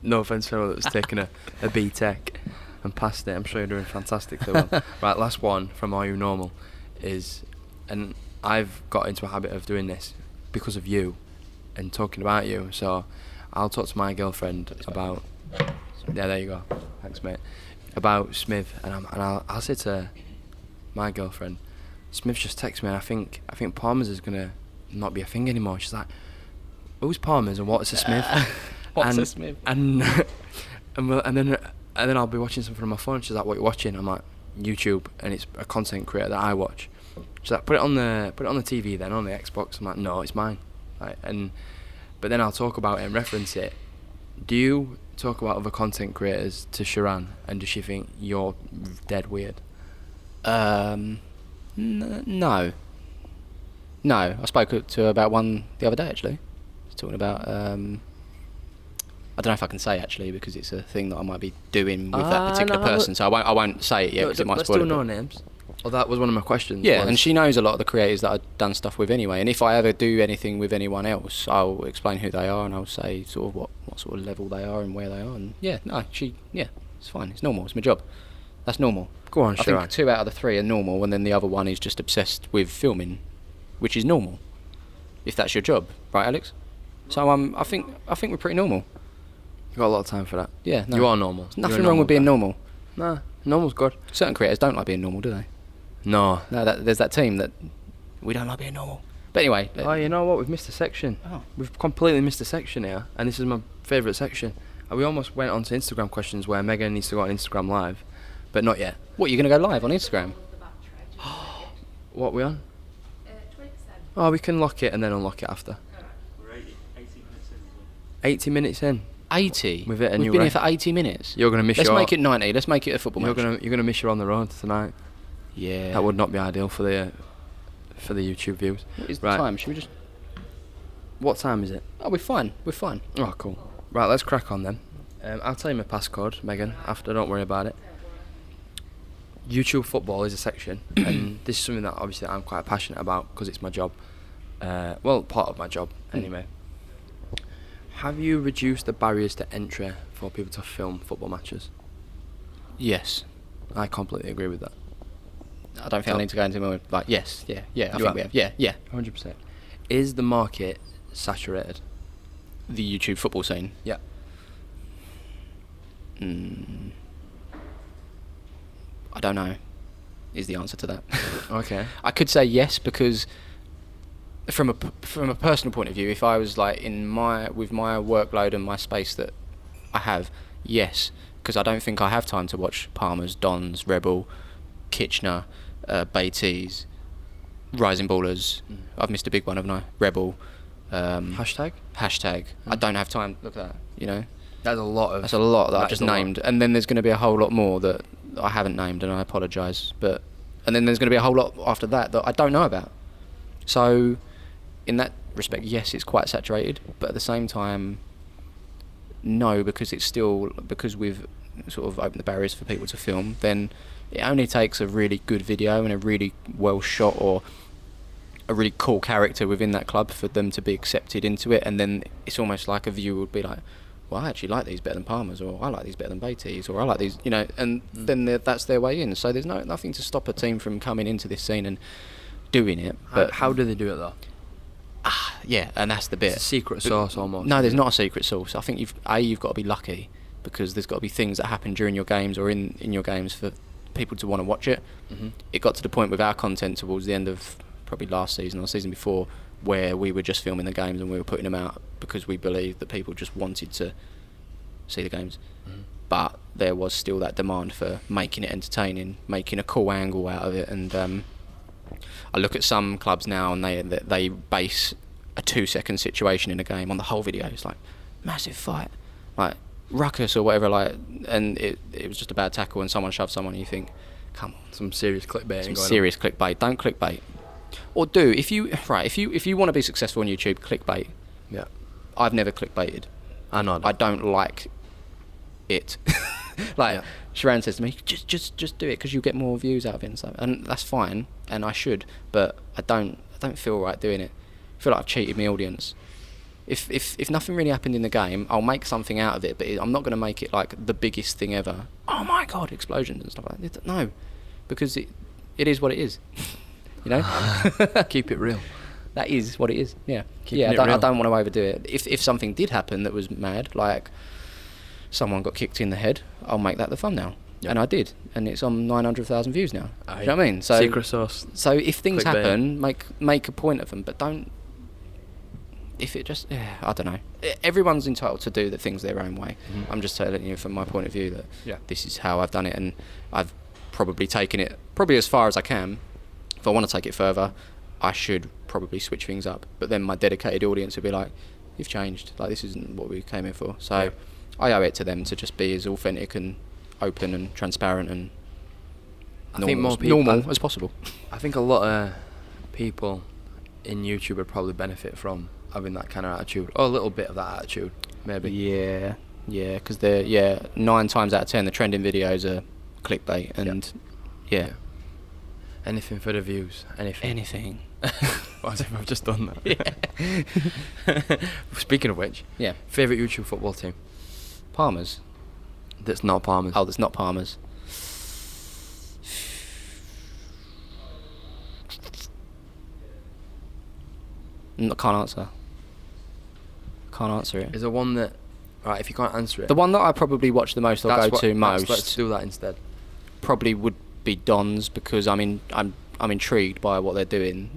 No offence to anyone that's taken a B-Tech and passed it. I'm sure you're doing fantastically well. Right, last one from Are You Normal is, and I've got into a habit of doing this because of you and talking about you, so I'll talk to my girlfriend about... Yeah, there you go. Thanks, mate. about Smiv, and I'll say to my girlfriend, Smith's just texted me, and I think Palmer's is gonna not be a thing anymore. She's like, who's Palmer's and what's a Smiv? What's a Smiv? And then I'll be watching something on my phone. She's like, what are you watching? I'm like, YouTube, and it's a content creator that I watch. She's like, put it on the TV then, on the Xbox. I'm like, no, it's mine. But then I'll talk about it and reference it. Do you talk about other content creators to Sharan, and does she think you're dead weird? No. I spoke to her about one the other day, actually. I was talking about, I don't know if I can say, actually, because it's a thing that I might be doing with that particular person, so I won't say it yet, because it might spoil it. Let's do no names. Well, that was one of my questions. Yeah, and she knows a lot of the creators that I've done stuff with anyway, and if I ever do anything with anyone else, I'll explain who they are, and I'll say sort of what sort of level they are and where they are, and it's fine, it's normal, it's my job. That's normal. Go on, Sharan. I think 2 out of the 3 are normal, and then the other one is just obsessed with filming, which is normal, if that's your job, right, Alex? So I think we're pretty normal. You've got a lot of time for that. Yeah, no. You are normal. There's nothing wrong with being normal. Nah, normal's good. Certain creators don't like being normal, do they? No. No, there's that team that we don't like being normal. But anyway. Oh, you know what? We've missed a section. Oh. We've completely missed a section here, and this is my favourite section. And we almost went on to Instagram questions where Megan needs to go on Instagram Live, but not yet. What, you're going to go live on Instagram? What are we on? 20%. Oh, we can lock it and then unlock it after. We're 80 minutes in. 80 minutes in. 80? We've hit a new been here record. for 80 minutes. You're going to miss Let's your... make it 90. Let's make it a football match. You're gonna miss your on the road tonight. Yeah. That would not be ideal for the YouTube views. What is right. the time? Should we just... What time is it? Oh, we're fine. We're fine. Oh, cool. Right, let's crack on then. I'll tell you my passcode, Megan, after. Don't worry about it. YouTube football is a section, and this is something that obviously I'm quite passionate about because it's my job. Well, part of my job, anyway. Have you reduced the barriers to entry for people to film football matches? Yes. I completely agree with that. I don't think I need to go into more... Like, yes. Yeah. I think we have. Yeah. 100%. Is the market saturated? The YouTube football scene? Yeah. I don't know, is the answer to that. Okay. I could say yes, because from a personal point of view, if I was like with my workload and my space that I have, yes, because I don't think I have time to watch Palmer's, Don's, Rebel, Kitchener, BBQs, Rising Ballers. I've missed a big one, haven't I? Rebel. Hashtag. I don't have time. Look at that. You know. That's a lot that I've just named, and then there's going to be a whole lot more that I haven't named, and I apologise. And then there's going to be a whole lot after that I don't know about. So, in that respect, yes, it's quite saturated, but at the same time, no, because we've sort of opened the barriers for people to film. Then it only takes a really good video and a really well shot or a really cool character within that club for them to be accepted into it, and then it's almost like a viewer would be like, well, I actually like these better than Palmer's, or I like these better than BBQs, or I like these, you know, and then that's their way in. So there's nothing to stop a team from coming into this scene and doing it. But how do they do it though? Yeah, and that's the bit. It's a secret sauce almost. No, there's not a secret sauce. I think you've got to be lucky, because there's got to be things that happen during your games or in your games for people to want to watch it. Mm-hmm. It got to the point with our content towards the end of probably last season or season before, where we were just filming the games and we were putting them out because we believed that people just wanted to see the games. Mm-hmm. But there was still that demand for making it entertaining, making a cool angle out of it. And I look at some clubs now, and they base a 2-second situation in a game on the whole video. It's like massive fight, like ruckus or whatever, like, and it was just a bad tackle and someone shoved someone, and you think, come on, some serious clickbait. Clickbait. Don't clickbait. Or do, if you want to be successful on YouTube, clickbait. Yeah. I've never clickbaited. I know. I don't like it. Sharan says to me, just do it because you'll get more views out of it and stuff. And that's fine, and I should, but I don't feel right doing it. I feel like I've cheated my audience. If nothing really happened in the game, I'll make something out of it, but I'm not going to make it like the biggest thing ever. Oh my god, explosions and stuff like that. No, because it is what it is. You know? Keep it real. That is what it is. Yeah. I don't want to overdo it. If something did happen that was mad, like someone got kicked in the head, I'll make that the thumbnail. Yeah. And I did, and it's on 900,000 views now. Do you know what I mean? So secret sauce. So if things Clickbait. happen, make a point of them, but don't. If it just, I don't know. Everyone's entitled to do the things their own way. Mhm. I'm just telling you from my point of view that Yeah. this is how I've done it, and I've probably taken it as far as I can. If I want to take it further, I should probably switch things up. But then my dedicated audience will be like, "You've changed. Like, this isn't what we came here for." So Yeah. I owe it to them to just be as authentic and open and transparent and I think more people, normal as possible. I think a lot of people in YouTube would probably benefit from having that kind of attitude, or a little bit of that attitude, maybe. Yeah, because 9 times out of 10 the trending videos are clickbait, and yeah. Anything for the views. Anything. What as if I've just done that. Speaking of which, Yeah. favourite YouTube football team Palmer's. that's not Palmer's. Oh, that's not Palmer's. Can't answer. Can't answer it. Is there one that, right, if you can't answer it, The one that I probably watch the most or that's go what- to most let's do that instead. probably would be Don's, because I'm intrigued by what they're doing.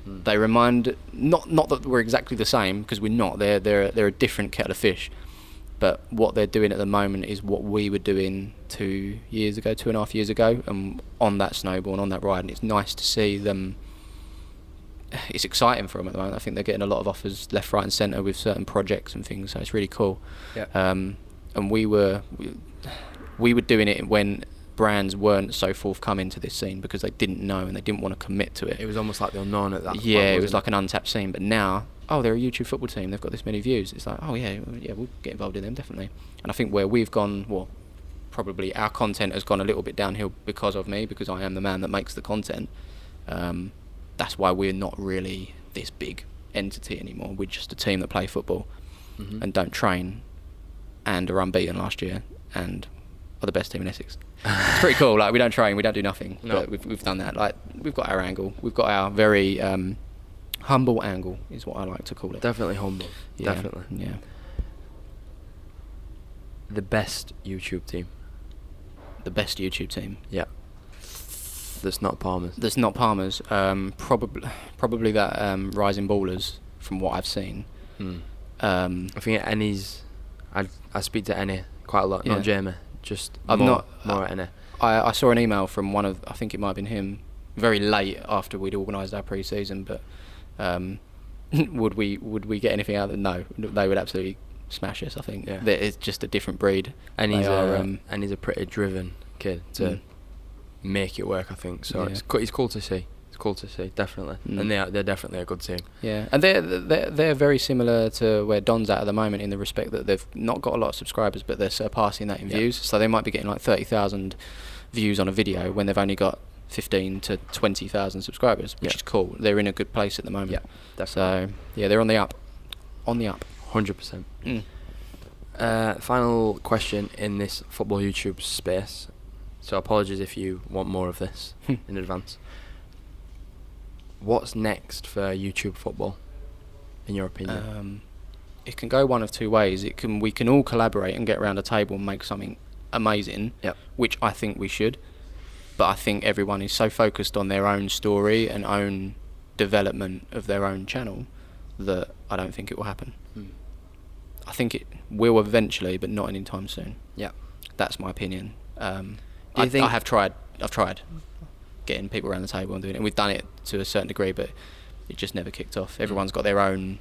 They remind, not that we're exactly the same, because we're not. They're a different kettle of fish. But what they're doing at the moment is what we were doing 2.5 years ago, and on that snowball and on that ride. And it's nice to see them. It's exciting for them at the moment. I think they're getting a lot of offers left, right, and centre with certain projects and things. So it's really cool. Yeah. And we were doing it when brands weren't so forthcoming to this scene, because they didn't know and they didn't want to commit to it. It was almost like the unknown at that point. Yeah, it was wasn't like an untapped scene. But now, they're a YouTube football team. They've got this many views. It's like, we'll get involved in them, definitely. And I think where we've gone, probably our content has gone a little bit downhill because of me, because I am the man that makes the content. That's why we're not really this big entity anymore. We're just a team that play football Mhm. and don't train, and are unbeaten last year, and are the best team in Essex. It's pretty cool. Like, we don't train, we don't do nothing. No. But we've done that. Like, we've got our angle. We've got our very humble angle, is what I like to call it. Definitely humble. Yeah, Definitely. Yeah. The best YouTube team. The best YouTube team. Yeah. That's not Palmer's. That's not Palmer's. Probably that Rising Ballers, from what I've seen. I think at Ennie's, I speak to Ennie quite a lot, Yeah. not Jamie. Just I've more not- at Ennie. I saw an email from one of, I think it might have been him, very late after we'd organised our pre-season, but would we get anything out of it? No, they would absolutely smash us. I think Yeah. It's just a different breed. Ennie's They are, a pretty driven kid to make it work, I think. So Yeah. it's cool to see. It's cool to see, definitely. And they're definitely a good team. Yeah, and they're very similar to where Don's at the moment, in the respect that they've not got a lot of subscribers, but they're surpassing that in Yeah. views. So they might be getting like 30,000 views on a video when they've only got 15 to 20,000 subscribers, which Yeah. is cool. They're in a good place at the moment. Yeah, definitely. So yeah, they're on the up. On the up. 100%. Final question in this football YouTube space. So apologies if you want more of this in advance. What's next for YouTube football, in your opinion? It can go one of two ways. We can all collaborate and get around a table and make something amazing, Yep. which I think we should. But I think everyone is so focused on their own story and own development of their own channel that I don't think it will happen. I think it will eventually, but not anytime soon. Yeah. That's my opinion. you think- I've tried getting people around the table and doing it, and we've done it to a certain degree, but it just never kicked off. Everyone's got their own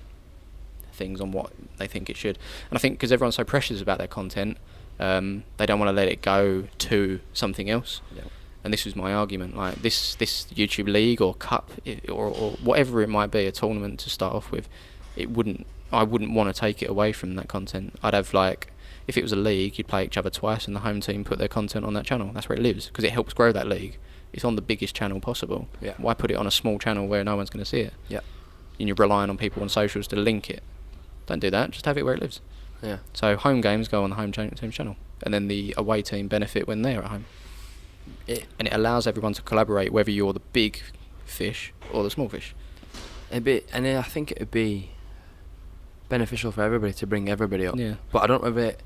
things on what they think it should, and I think because everyone's so precious about their content, they don't want to let it go to something else. Yeah. And this was my argument, like this YouTube league or cup or whatever it might be, a tournament to start off with, I wouldn't want to take it away from that content. I'd have, like, if it was a league, you'd play each other twice and the home team put their content on that channel. That's where it lives, because it helps grow that league. It's on the biggest channel possible. Yeah. Why put it on a small channel where no one's going to see it? Yeah. And you're relying on people on socials to link it. Don't do that, just have it where it lives. Yeah. So home games go on the home team's channel, and then the away team benefit when they're at home. And it allows everyone to collaborate, whether you're the big fish or the small fish. I think it'd be beneficial for everybody to bring everybody up. Yeah. But I don't know if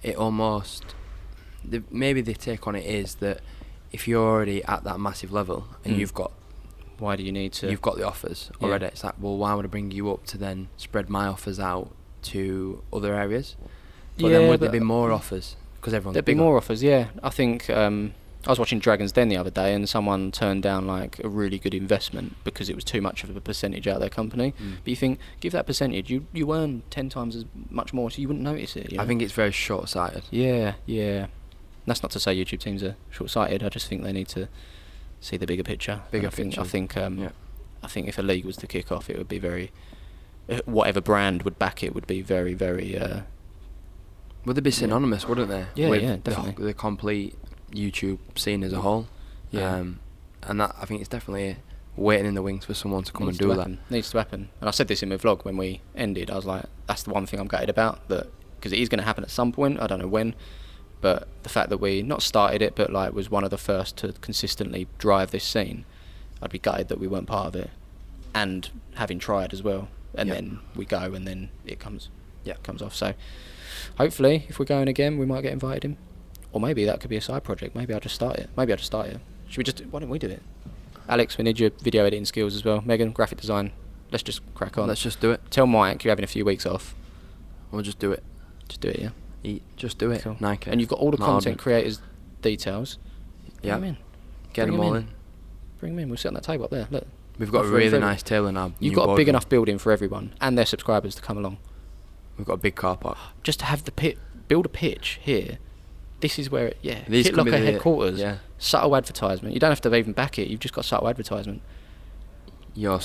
it almost maybe the take on it is that if you're already at that massive level and you've got why do you need to? You've got the offers already. It's like, well, why would I bring you up to then spread my offers out to other areas? But then would there be more offers? Because everyone's there'd be more offers. Yeah, I think I was watching Dragon's Den the other day, and someone turned down like a really good investment because it was too much of a percentage out of their company. But you think, give that percentage, you earn 10 times as much more, so you wouldn't notice it. You know? I think it's very short-sighted. Yeah. That's not to say YouTube teams are short-sighted. I just think they need to see the bigger picture. I think if a league was to kick off, it would be very. Whatever brand would back it would be very, very. Would they be synonymous, wouldn't they? Yeah, definitely. The complete YouTube scene as a whole. Yeah. And that, I think it's definitely waiting in the wings for someone to come and do that. Needs to happen. And I said this in my vlog when we ended. I was like, that's the one thing I'm gutted about, that because it is going to happen at some point. I don't know when. But the fact that we not started it, but like was one of the first to consistently drive this scene, I'd be gutted that we weren't part of it, and having tried as well. And then we go, and then it comes off. So hopefully, if we're going again, we might get invited in, or maybe that could be a side project. Maybe I'll just start it. Should we just? Why don't we do it? Alex, we need your video editing skills as well. Megan, graphic design. Let's just crack on. Let's just do it. Tell Mike you're having a few weeks off. We'll just do it. Just do it, yeah. Just do it. Cool. Nike. And you've got all the content creators' details. Yeah. Bring them in. Get them all in. Bring them in. We'll sit on that table up there. Look. We've got a really nice table now. You've got a big enough building for everyone and their subscribers to come along. We've got a big car park. Just to have the build a pitch here. This is where These Kitlocker headquarters. Yeah. Subtle advertisement. You don't have to even back it. You've just got subtle advertisement. I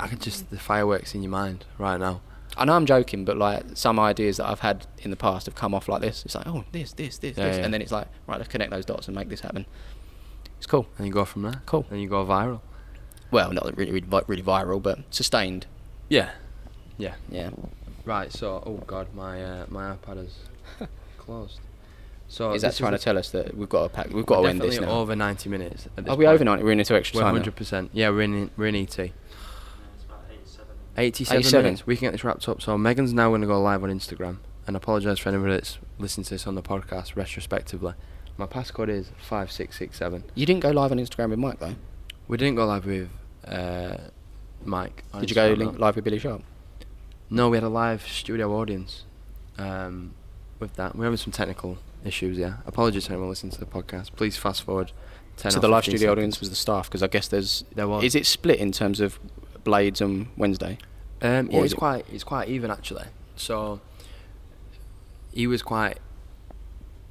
can just the fireworks in your mind right now. I know I'm joking, but like some ideas that I've had in the past have come off like this. It's like, oh, this, and then it's like, right, let's connect those dots and make this happen. It's cool. And you go from there. Cool. And you go viral. Well, not really viral, but sustained. Yeah. Right. So, oh god, my iPad is closed. So is that trying to tell us that we've got to pack? We've got to end this now. Over 90 minutes. Are we over 90? We're into extra time. 100%. Yeah, we're in ET. It's about 87 minutes. We can get this wrapped up. So Megan's now going to go live on Instagram. And apologise for anybody that's listening to this on the podcast retrospectively. My passcode is 5667. You didn't go live on Instagram with Mike though. We didn't go live with Mike. Did you go live with Billy Sharp? No, we had a live studio audience. With that, we're having some technical issues. Yeah, apologies to anyone listening to the podcast. Please fast forward. 10 so the live studio audience was the staff, because I guess there was. Is it split in terms of Blades on Wednesday? Yeah, it's quite even actually. So he was quite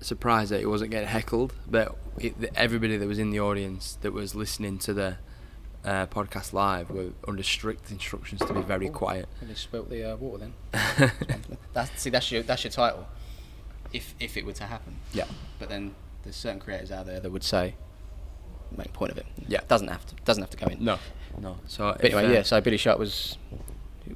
surprised that he wasn't getting heckled, but everybody that was in the audience that was listening to the podcast live were under strict instructions to be very quiet. And they spilt the water then. That's your title. If it were to happen. Yeah. But then there's certain creators out there that would say, make a point of it. Yeah. Doesn't have to go in. No. So but anyway, so Billy Sharp was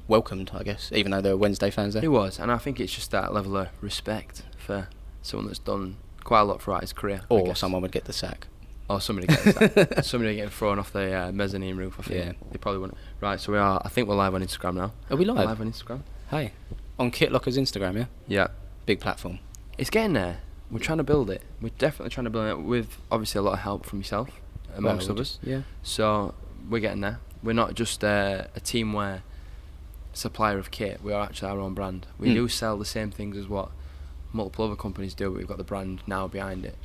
welcomed, I guess, even though there were Wednesday fans there. He was, and I think it's just that level of respect for someone that's done quite a lot throughout his career. Or someone would get the sack. Or somebody gets somebody getting thrown off the mezzanine roof. I think they probably wouldn't. Right, so I think we're live on Instagram now. Are we live? We're live on Instagram. Hey, on Kitlocker's Instagram, yeah. Yeah. Big platform. It's getting there. We're trying to build it. We're definitely trying to build it with obviously a lot of help from yourself, amongst others. Yeah. So we're getting there. We're not just a teamwear supplier of kit. We are actually our own brand. We do sell the same things as what multiple other companies do, but we've got the brand now behind it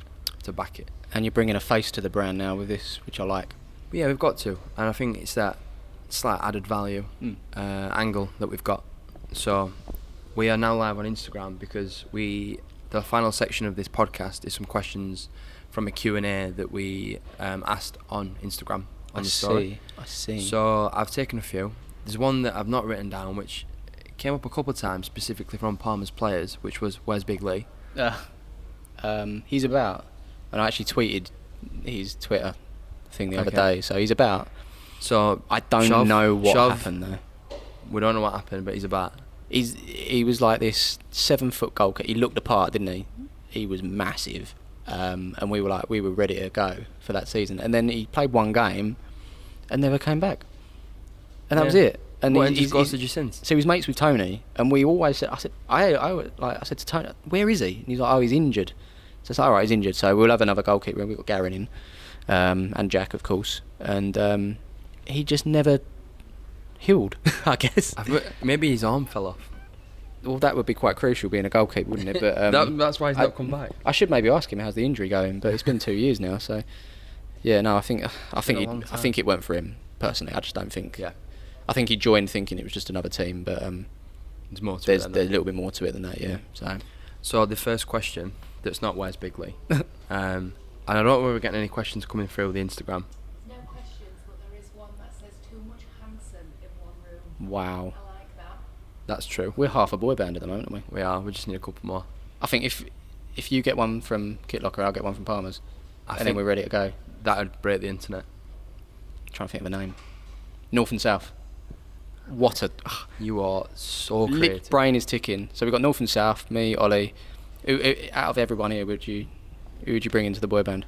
to back it. And you're bringing a face to the brand now with this, which I like. But yeah, we've got to, and I think it's that slight added value angle that we've got. So we are now live on Instagram because the final section of this podcast is some questions from a Q&A that we asked on Instagram on the story. I see. So I've taken a few. There's one that I've not written down, which came up a couple of times, specifically from Palmer's players, which was, "Where's Big Lee?" He's about, and I actually tweeted his Twitter thing the other day. So he's about. So I don't know what happened though. We don't know what happened, but he's about. He was like this 7-foot goalkeeper. He looked the part, didn't he? He was massive, and we were ready to go for that season. And then he played one game, and never came back. And that was it. And he's ghosted you since. So he was mates with Tony, and we always said, I said to Tony, "Where is he?" And he's like, "Oh, he's injured." So it's like, all right, he's injured, so we'll have another goalkeeper. We've got Garen in, and Jack, of course. And he just never healed, I guess. Maybe his arm fell off. Well, that would be quite crucial, being a goalkeeper, wouldn't it? But that's why he's not come back. I should maybe ask him how's the injury going, but it's been 2 years now, so yeah. No, I think it went for him personally. I just don't think. Yeah. I think he joined thinking it was just another team, but there's more to there's it. There's a little bit more to it than that, yeah. So the first question that's not where's Bigley, and I don't know if we're getting any questions coming through the Instagram. No questions, but there is one that says too much Hanson in one room. Wow. I like that. That's true. We're half a boy band at the moment, aren't we? We are. We just need a couple more. I think if you get one from Kitlocker, I'll get one from Palmer's, and then we're ready to go. That would break the internet. Trying to think of a name. North and South. What a... You are so creative. Brain is ticking. So we've got North and South, me, Ollie. Out of everyone here, who would you bring into the boy band?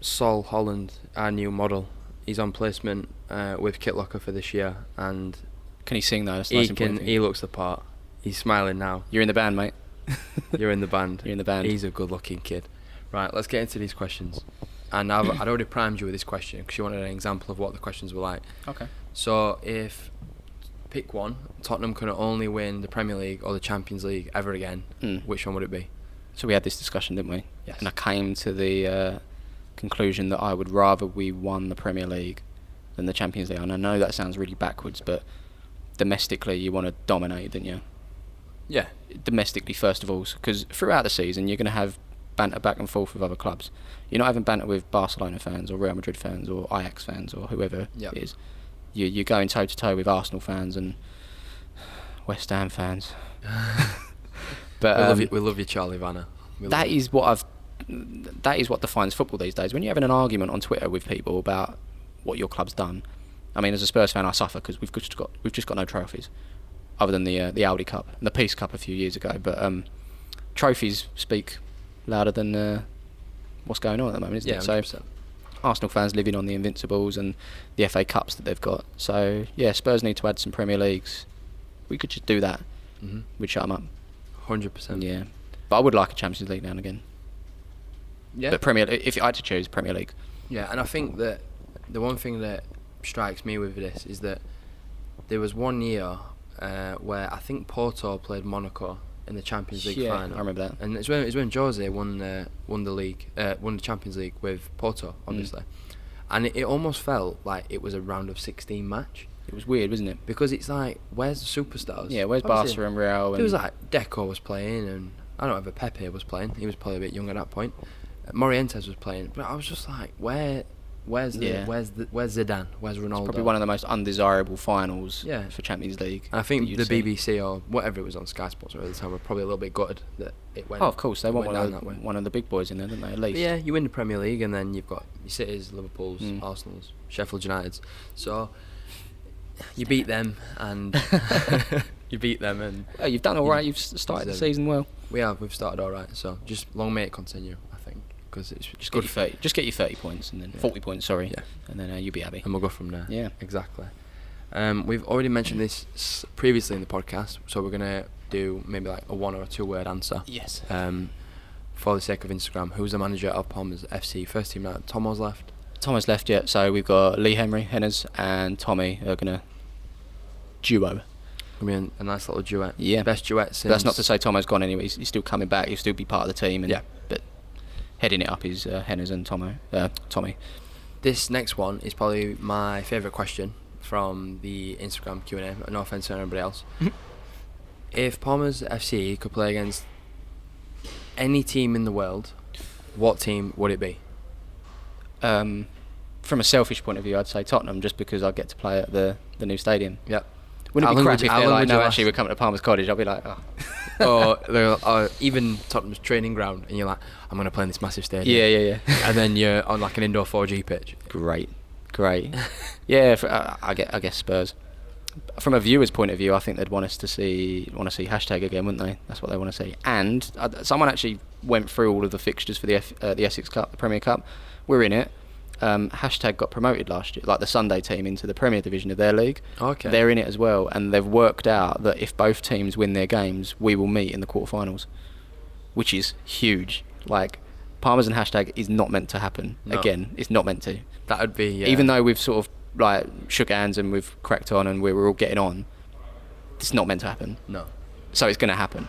Sol Holland, our new model. He's on placement with Kitlocker for this year, and can he sing though? That's the most important thing. He looks the part. He's smiling now. You're in the band, mate. You're in the band. You're in the band. He's a good-looking kid. Right, let's get into these questions. And I'd already primed you with this question because you wanted an example of what the questions were like. Okay. So pick one, Tottenham could only win the Premier League or the Champions League ever again, which one would it be? So we had this discussion, didn't we? Yes. And I came to the conclusion that I would rather we won the Premier League than the Champions League. And I know that sounds really backwards, but domestically you want to dominate, don't you? Yeah. Domestically first of all, because throughout the season you're going to have banter back and forth with other clubs. You're not having banter with Barcelona fans or Real Madrid fans or Ajax fans or whoever it is. You're going toe to toe with Arsenal fans and West Ham fans. But we love you, Charlie Vanna. That is what defines football these days. When you're having an argument on Twitter with people about what your club's done, I mean, as a Spurs fan, I suffer because we've just got no trophies, other than the Audi Cup and the Peace Cup a few years ago. But trophies speak louder than what's going on at the moment, isn't it? 100%. So Arsenal fans living on the Invincibles and the FA Cups that they've got. So yeah, Spurs need to add some Premier Leagues. We could just do that. Mm-hmm. We'd shut them up. 100%. Yeah, but I would like a Champions League now and again. Yeah. But if I had to choose, Premier League. Yeah, and I think that the one thing that strikes me with this is that there was 1 year where I think Porto played Monaco in the Champions League final. I remember that. And it's when Jose won the Champions League with Porto, obviously. And it almost felt like it was a round of 16 match. It was weird, wasn't it? Because it's like, where's the superstars? Yeah, where's Barca and Real? It was like Deco was playing, and I don't know if Pepe was playing. He was probably a bit young at that point. Morientes was playing, but I was just like, where's Zidane? Where's Ronaldo? It's probably one of the most undesirable finals for Champions League. And I think the BBC or whatever it was on Sky Sports at the time were probably a little bit gutted that it went. Oh, of course, they want one one of the big boys in there, didn't they? At least. But yeah, you win the Premier League, and then you've got your Cities, Liverpool's, Arsenal's, Sheffield United's. So you beat them, and Oh, you've done all right. You've started the season well. We've started all right. So just long may it continue, I think, because it's just good. Just get your 30 points and then 40 points. Sorry. Yeah. And then you'll be happy. And we'll go from there. Yeah. Exactly. We've already mentioned this previously in the podcast, so we're gonna do maybe like a 1 or 2 word answer. Yes. For the sake of Instagram, who's the manager of Palmer's FC first team now? Tomo's left. Tomo's left yet, so we've got Lee Henry, Henners, and Tommy are gonna duo. I mean, a nice little duet. Yeah. Best duet since. But that's not to say Tomo's gone anyway. He's still coming back. He'll still be part of the team. And but heading it up is Henners and Tommy. This next one is probably my favourite question from the Instagram Q&A. No offence to anybody else. If Palmer's FC could play against any team in the world, what team would it be? From a selfish point of view, I'd say Tottenham, just because I get to play at the new stadium. Yeah. Wouldn't it be crap if they're like, no, actually, we're coming to Palmer's Cottage? I'll be like, oh. or even Tottenham's training ground, and you're like, I'm going to play in this massive stadium. Yeah. And then you're on like an indoor 4G pitch. Great. Yeah, I guess Spurs. From a viewer's point of view, I think they'd want to see hashtag again, wouldn't they? That's what they want to see. And someone actually went through all of the fixtures for the Essex Cup, the Premier Cup. We're in it. Hashtag got promoted last year, like the Sunday team, into the Premier Division of their league. Okay. They're in it as well, and they've worked out that if both teams win their games, we will meet in the quarterfinals. which is huge. Like, Parmesan hashtag is not meant to happen. No. Again, it's not meant to. That would be... Even though we've sort of like shook hands and we've cracked on and we're all getting on, it's not meant to happen. No. So it's going to happen.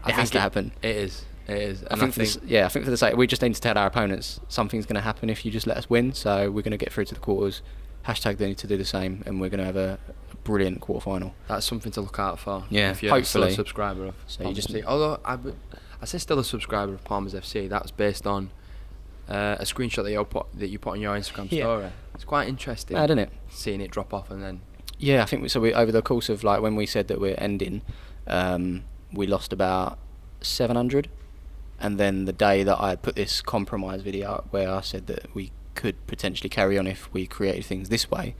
It has to happen. It is. It is. I think for the sake, we just need to tell our opponents something's going to happen if you just let us win. So we're going to get through to the quarters. Hashtag they need to do the same, and we're going to have a brilliant quarterfinal. That's something to look out for. Yeah, if you're still hopefully. a subscriber of So Palmers you just FC. Although I say still a subscriber of Palmers FC. That was based on a screenshot that you put on your Instagram story. It's quite interesting. Mad, isn't it? Seeing it drop off and then. Yeah, I think we over the course of like when we said that we're ending, we lost about 700, and then the day that I put this compromise video up where I said that we could potentially carry on if we created things this way,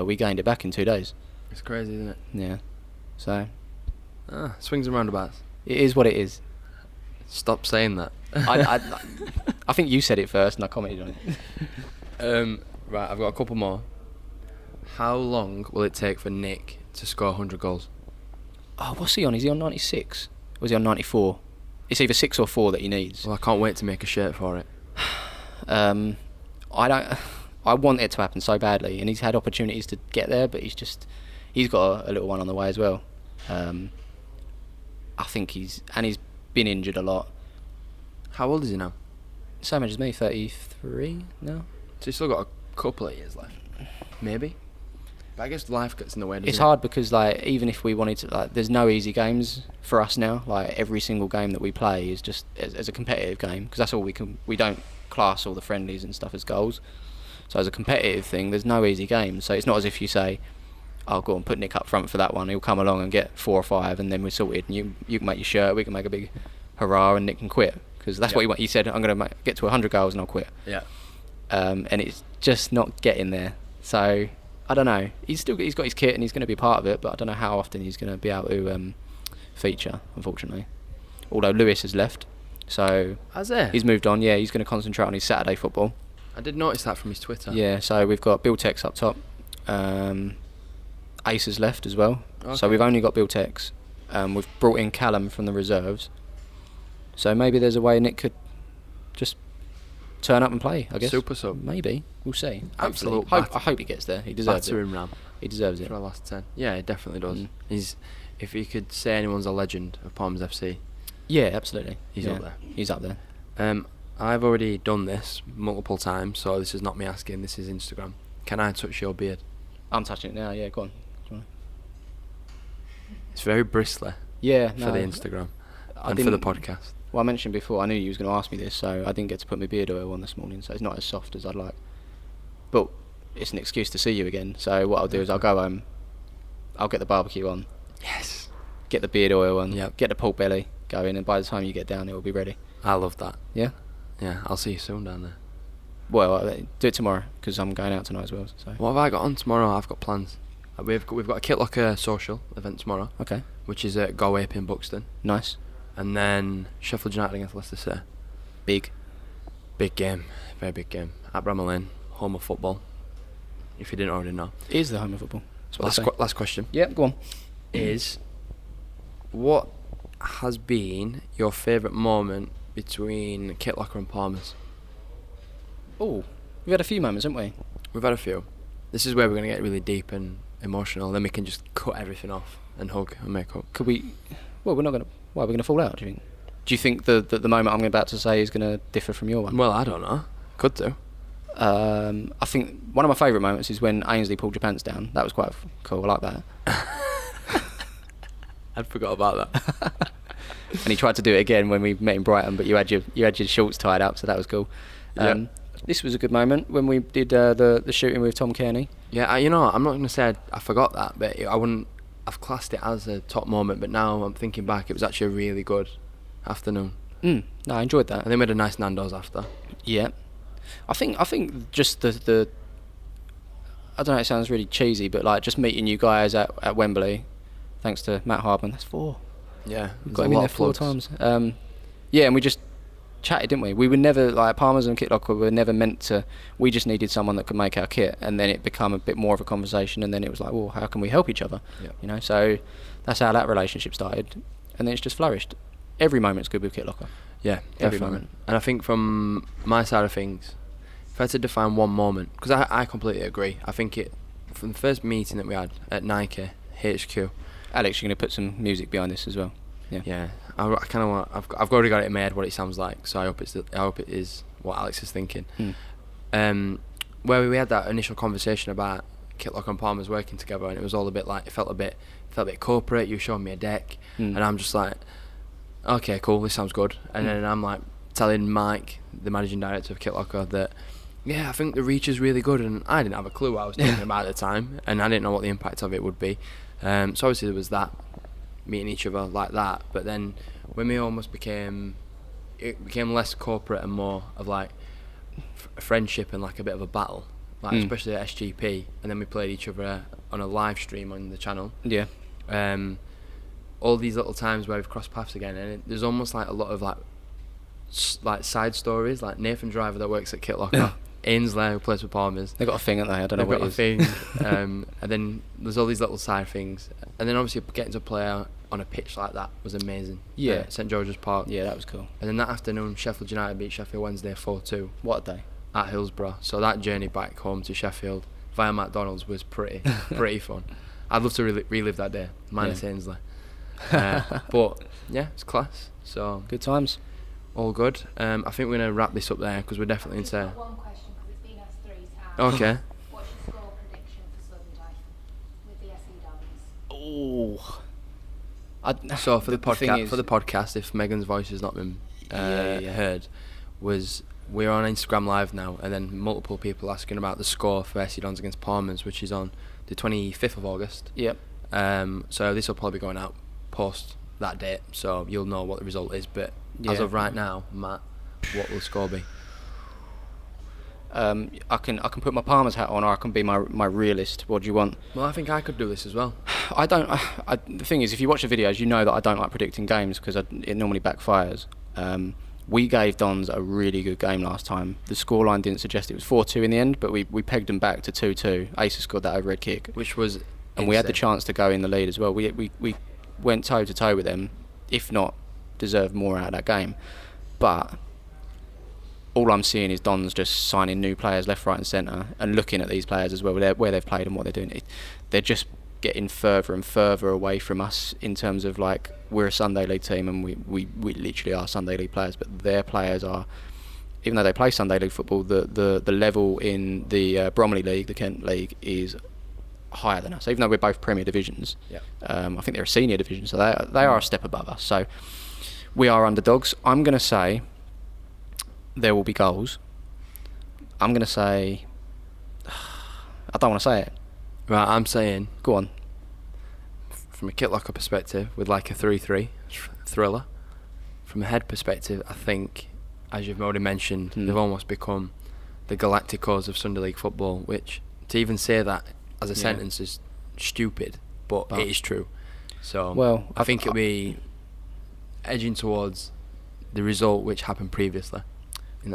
we gained it back in 2 days. It's crazy, isn't it? Yeah. So. Swings and roundabouts. It is what it is. Stop saying that. I think you said it first and I commented on it. Right, I've got a couple more. How long will it take for Nick to score 100 goals? Oh, what's he on? Is he on 96? Or is he on 94? It's either 6 or 4 that he needs. Well, I can't wait to make a shirt for it. I want it to happen so badly, and he's had opportunities to get there, but he's got a little one on the way as well. I think he's been injured a lot. How old is he now? Same age as me, 33 now. So he's still got a couple of years left, maybe. But I guess life gets in the way. It's hard because like even if we wanted to, like, there's no easy games for us now. Like every single game that we play is just as a competitive game, because that's all we can. We don't class all the friendlies and stuff as goals. So as a competitive thing, there's no easy games. So it's not as if you say, "I'll go and put Nick up front for that one. He'll come along and get 4 or 5, and then we're sorted. And you can make your shirt. We can make a big hurrah, and Nick can quit, because that's what he went. He said, "I'm going to get to 100 goals and I'll quit." Yeah. And it's just not getting there. So I don't know. He's got his kit and he's going to be part of it, but I don't know how often he's going to be able to feature, unfortunately. Although Lewis has left, so Has he? he's moved on. Yeah, he's going to concentrate on his Saturday football. I did notice that from his Twitter. Yeah, so we've got Bill Tex up top. Ace has left as well. Okay. So we've only got Bill Tex. We've brought in Callum from the reserves. So maybe there's a way Nick could just turn up and play, I guess. Super sub. Maybe. We'll see. Absolute Hopefully. I hope he gets there. He deserves it. Battering ram He deserves it. for the last 10. Yeah, he definitely does. Mm. If you could say anyone's a legend of Palmers FC, Yeah, absolutely. he's up there. He's up there. I've already done this multiple times, so this is not me asking, this is Instagram. Can I touch your beard? I'm touching it now, yeah, go on. It's very bristly Yeah, for the Instagram and for the podcast. Well, I mentioned before, I knew you was going to ask me this, so I didn't get to put my beard oil on this morning, so it's not as soft as I'd like. But it's an excuse to see you again, so what I'll do is I'll go home, I'll get the barbecue on. Yes. Get the beard oil on, Yep. get the pork belly going, and by the time you get down, it will be ready. I love that. Yeah? Yeah, I'll see you soon down there. Well, do it tomorrow, because I'm going out tonight as well, so. What have I got on tomorrow? I've got plans. We've got a Kitlocker social event tomorrow, Okay, which is at Galway in Buxton. nice. And then Sheffield United against Leicester City. Big. Big game. Very big game. At Bramall Lane, home of football. If you didn't already know. It is the home of football. That's what they say. Last question Yeah, go on. is, what has been your favourite moment between Kitlocker and Palmers? Oh, we've had a few moments, haven't we? We've had a few. This is where we're going to get really deep and emotional. Then we can just cut everything off and hug and make up. Could we? Well, we're not going to. Why, we're going to fall out, do you think? Do you think the moment I'm about to say is going to differ from your one? Well, I don't know. Could do. I think one of my favourite moments is when Ainsley pulled your pants down. That was quite cool. I like that. I'd forgot about that. And he tried to do it again when we met in Brighton, but you had your shorts tied up, so that was cool. Yeah. This was a good moment when we did the shooting with Tom Kearney. Yeah, I'm not going to say I forgot that, but I've classed it as a top moment, but now I'm thinking back, it was actually a really good afternoon. No, I enjoyed that. And then we had a nice Nando's after. Yeah, I think just the I don't know, it sounds really cheesy, but like just meeting you guys at Wembley, thanks to Matt Hardman. That's 4. Yeah, We've got him in there 4 times. Yeah, and we just chatted, didn't we? We were never, like, Palmers and Kitlocker were never meant to. We just needed someone that could make our kit, and then it became a bit more of a conversation, and then it was like, well, how can we help each other? Yeah. You know, so that's how that relationship started, and then it's just flourished. Every moment's good with Kitlocker. Yeah, Every definitely. moment. And I think from my side of things, if I had to define one moment, because I completely agree. I think from the first meeting that we had at Nike HQ. Alex, you're going to put some music behind this as well. Yeah. Yeah. I kind of want. I've already got it in my head what it sounds like. So I hope it is what Alex is thinking. Where we had that initial conversation about Kitlocker and Palmer's working together, and it was all a bit like it felt a bit corporate. You showed me a deck, and I'm just like, okay, cool, this sounds good. And then I'm like telling Mike, the managing director of Kitlocker, that I think the reach is really good, and I didn't have a clue what I was thinking about at the time, and I didn't know what the impact of it would be. So obviously there was that, meeting each other like that, but then when we almost became less corporate and more of like friendship and like a bit of a battle, like especially at SGP, and then we played each other on a live stream on the channel. Yeah. All these little times where we've crossed paths again, and there's almost like a lot of like side stories, like Nathan Driver that works at Kitlocker, Ainsley who plays with Palmer's. They've got a thing, haven't they? I don't know what it is. They've got a thing, and then there's all these little side things, and then obviously getting to play on a pitch like that was amazing. Yeah. St George's Park. Yeah, that was cool. And then that afternoon, Sheffield United beat Sheffield Wednesday 4-2. What a day. At Hillsborough. So that journey back home to Sheffield via McDonald's was pretty fun. I'd love to relive that day, minus Ainsley. But yeah, it's class. So good times. All good. I think we're going to wrap this up there because we're definitely into... I've got one question because it's been asked 3 times. Okay. What's your score prediction for Sunday with the SE Dons? Oh. So for the podcast, if Megan's voice has not been heard, we're on Instagram Live now, and then multiple people asking about the score for SE Dons against Palmer's, which is on the 25th of August. Yep. So this will probably be going out post that date, so you'll know what the result is. But as of right now, Matt, what will the score be? I can put my Palmer's hat on, or I can be my realist. What do you want? Well, I think I could do this as well. I don't. The thing is, if you watch the videos, you know that I don't like predicting games because it normally backfires. We gave Dons a really good game last time. The scoreline didn't suggest it was 4-2 in the end, but we pegged them back to 2-2. Asa scored that overhead kick, which was and insane. We had the chance to go in the lead as well. We went toe to toe with them, if not deserved more out of that game. But all I'm seeing is Dons just signing new players left, right and centre, and looking at these players as well, where they've played and what they're doing. They're just getting further and further away from us in terms of like, we're a Sunday League team and we literally are Sunday League players, but their players are, even though they play Sunday League football, the level in the Bromley League, the Kent League, is higher than us, even though we're both Premier Divisions. I think they're a senior division, so they are a step above us. So we are underdogs. I'm going to say there will be goals. I'm going to say... I don't want to say it. Right, I'm saying... Go on. From a Kitlocker perspective, with like a 3-3 thriller. From a head perspective, I think, as you've already mentioned, they've almost become the Galacticos of Sunday League football, which, to even say that as a sentence is stupid, but it is true. So, well, I think it'll be edging towards the result which happened previously.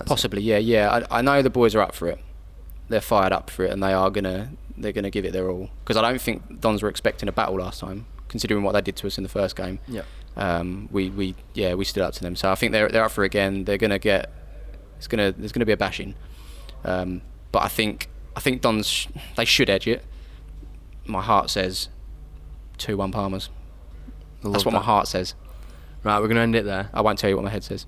Possibly, yeah. I know the boys are up for it. They're fired up for it, and they're gonna give it their all. Because I don't think Dons were expecting a battle last time, considering what they did to us in the first game. Yeah. We stood up to them. So I think they're up for it again. They're gonna get. There's gonna be a bashing. But I think Dons, they should edge it. My heart says 2-1 Palmer's. That's what my heart says. Right, we're gonna end it there. I won't tell you what my head says.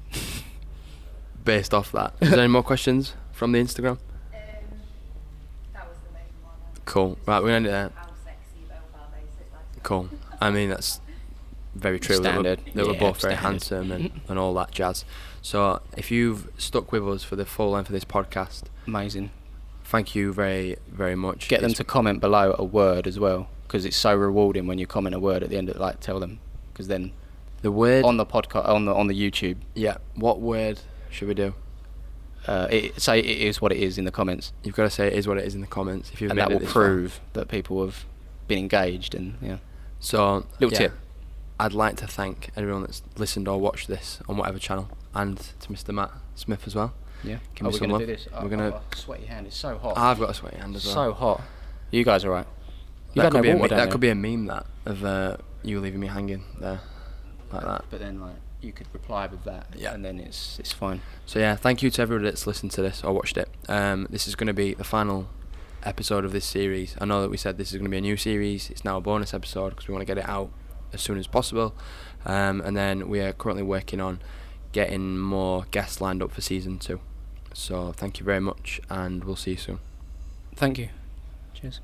Based off that, is there any more questions from the Instagram? That was the main one. Cool. Right, we're gonna end it there. How sexy both are, basically. Cool. I mean, that's very true. Standard. They were both very handsome and all that jazz. So if you've stuck with us for the full length of this podcast, amazing. Thank you very, very much. Get them to comment below a word as well, because it's so rewarding when you comment a word at the end of it. Tell them, because then the word on the podcast on the YouTube. Yeah. What word should we do? Say it is what it is in the comments. You've got to say it is what it is in the comments. If you've and that will prove that people have been engaged and So little tip. I'd like to thank everyone that's listened or watched this on whatever channel, and to Mr. Matt Smith as well. Yeah. Give me some love. Do this? We're gonna. Sweaty hand is so hot. I've got a sweaty hand as well. So hot. You guys are right. That could be a meme. That of you leaving me hanging there, like that. But then you could reply with that, Yeah. and then it's fine. So yeah, thank you to everybody that's listened to this or watched it. This is going to be the final episode of this series. I know that we said this is going to be a new series. It's now a bonus episode because we want to get it out as soon as possible. And then we are currently working on getting more guests lined up for season 2. So thank you very much, and we'll see you soon. Thank you. Cheers.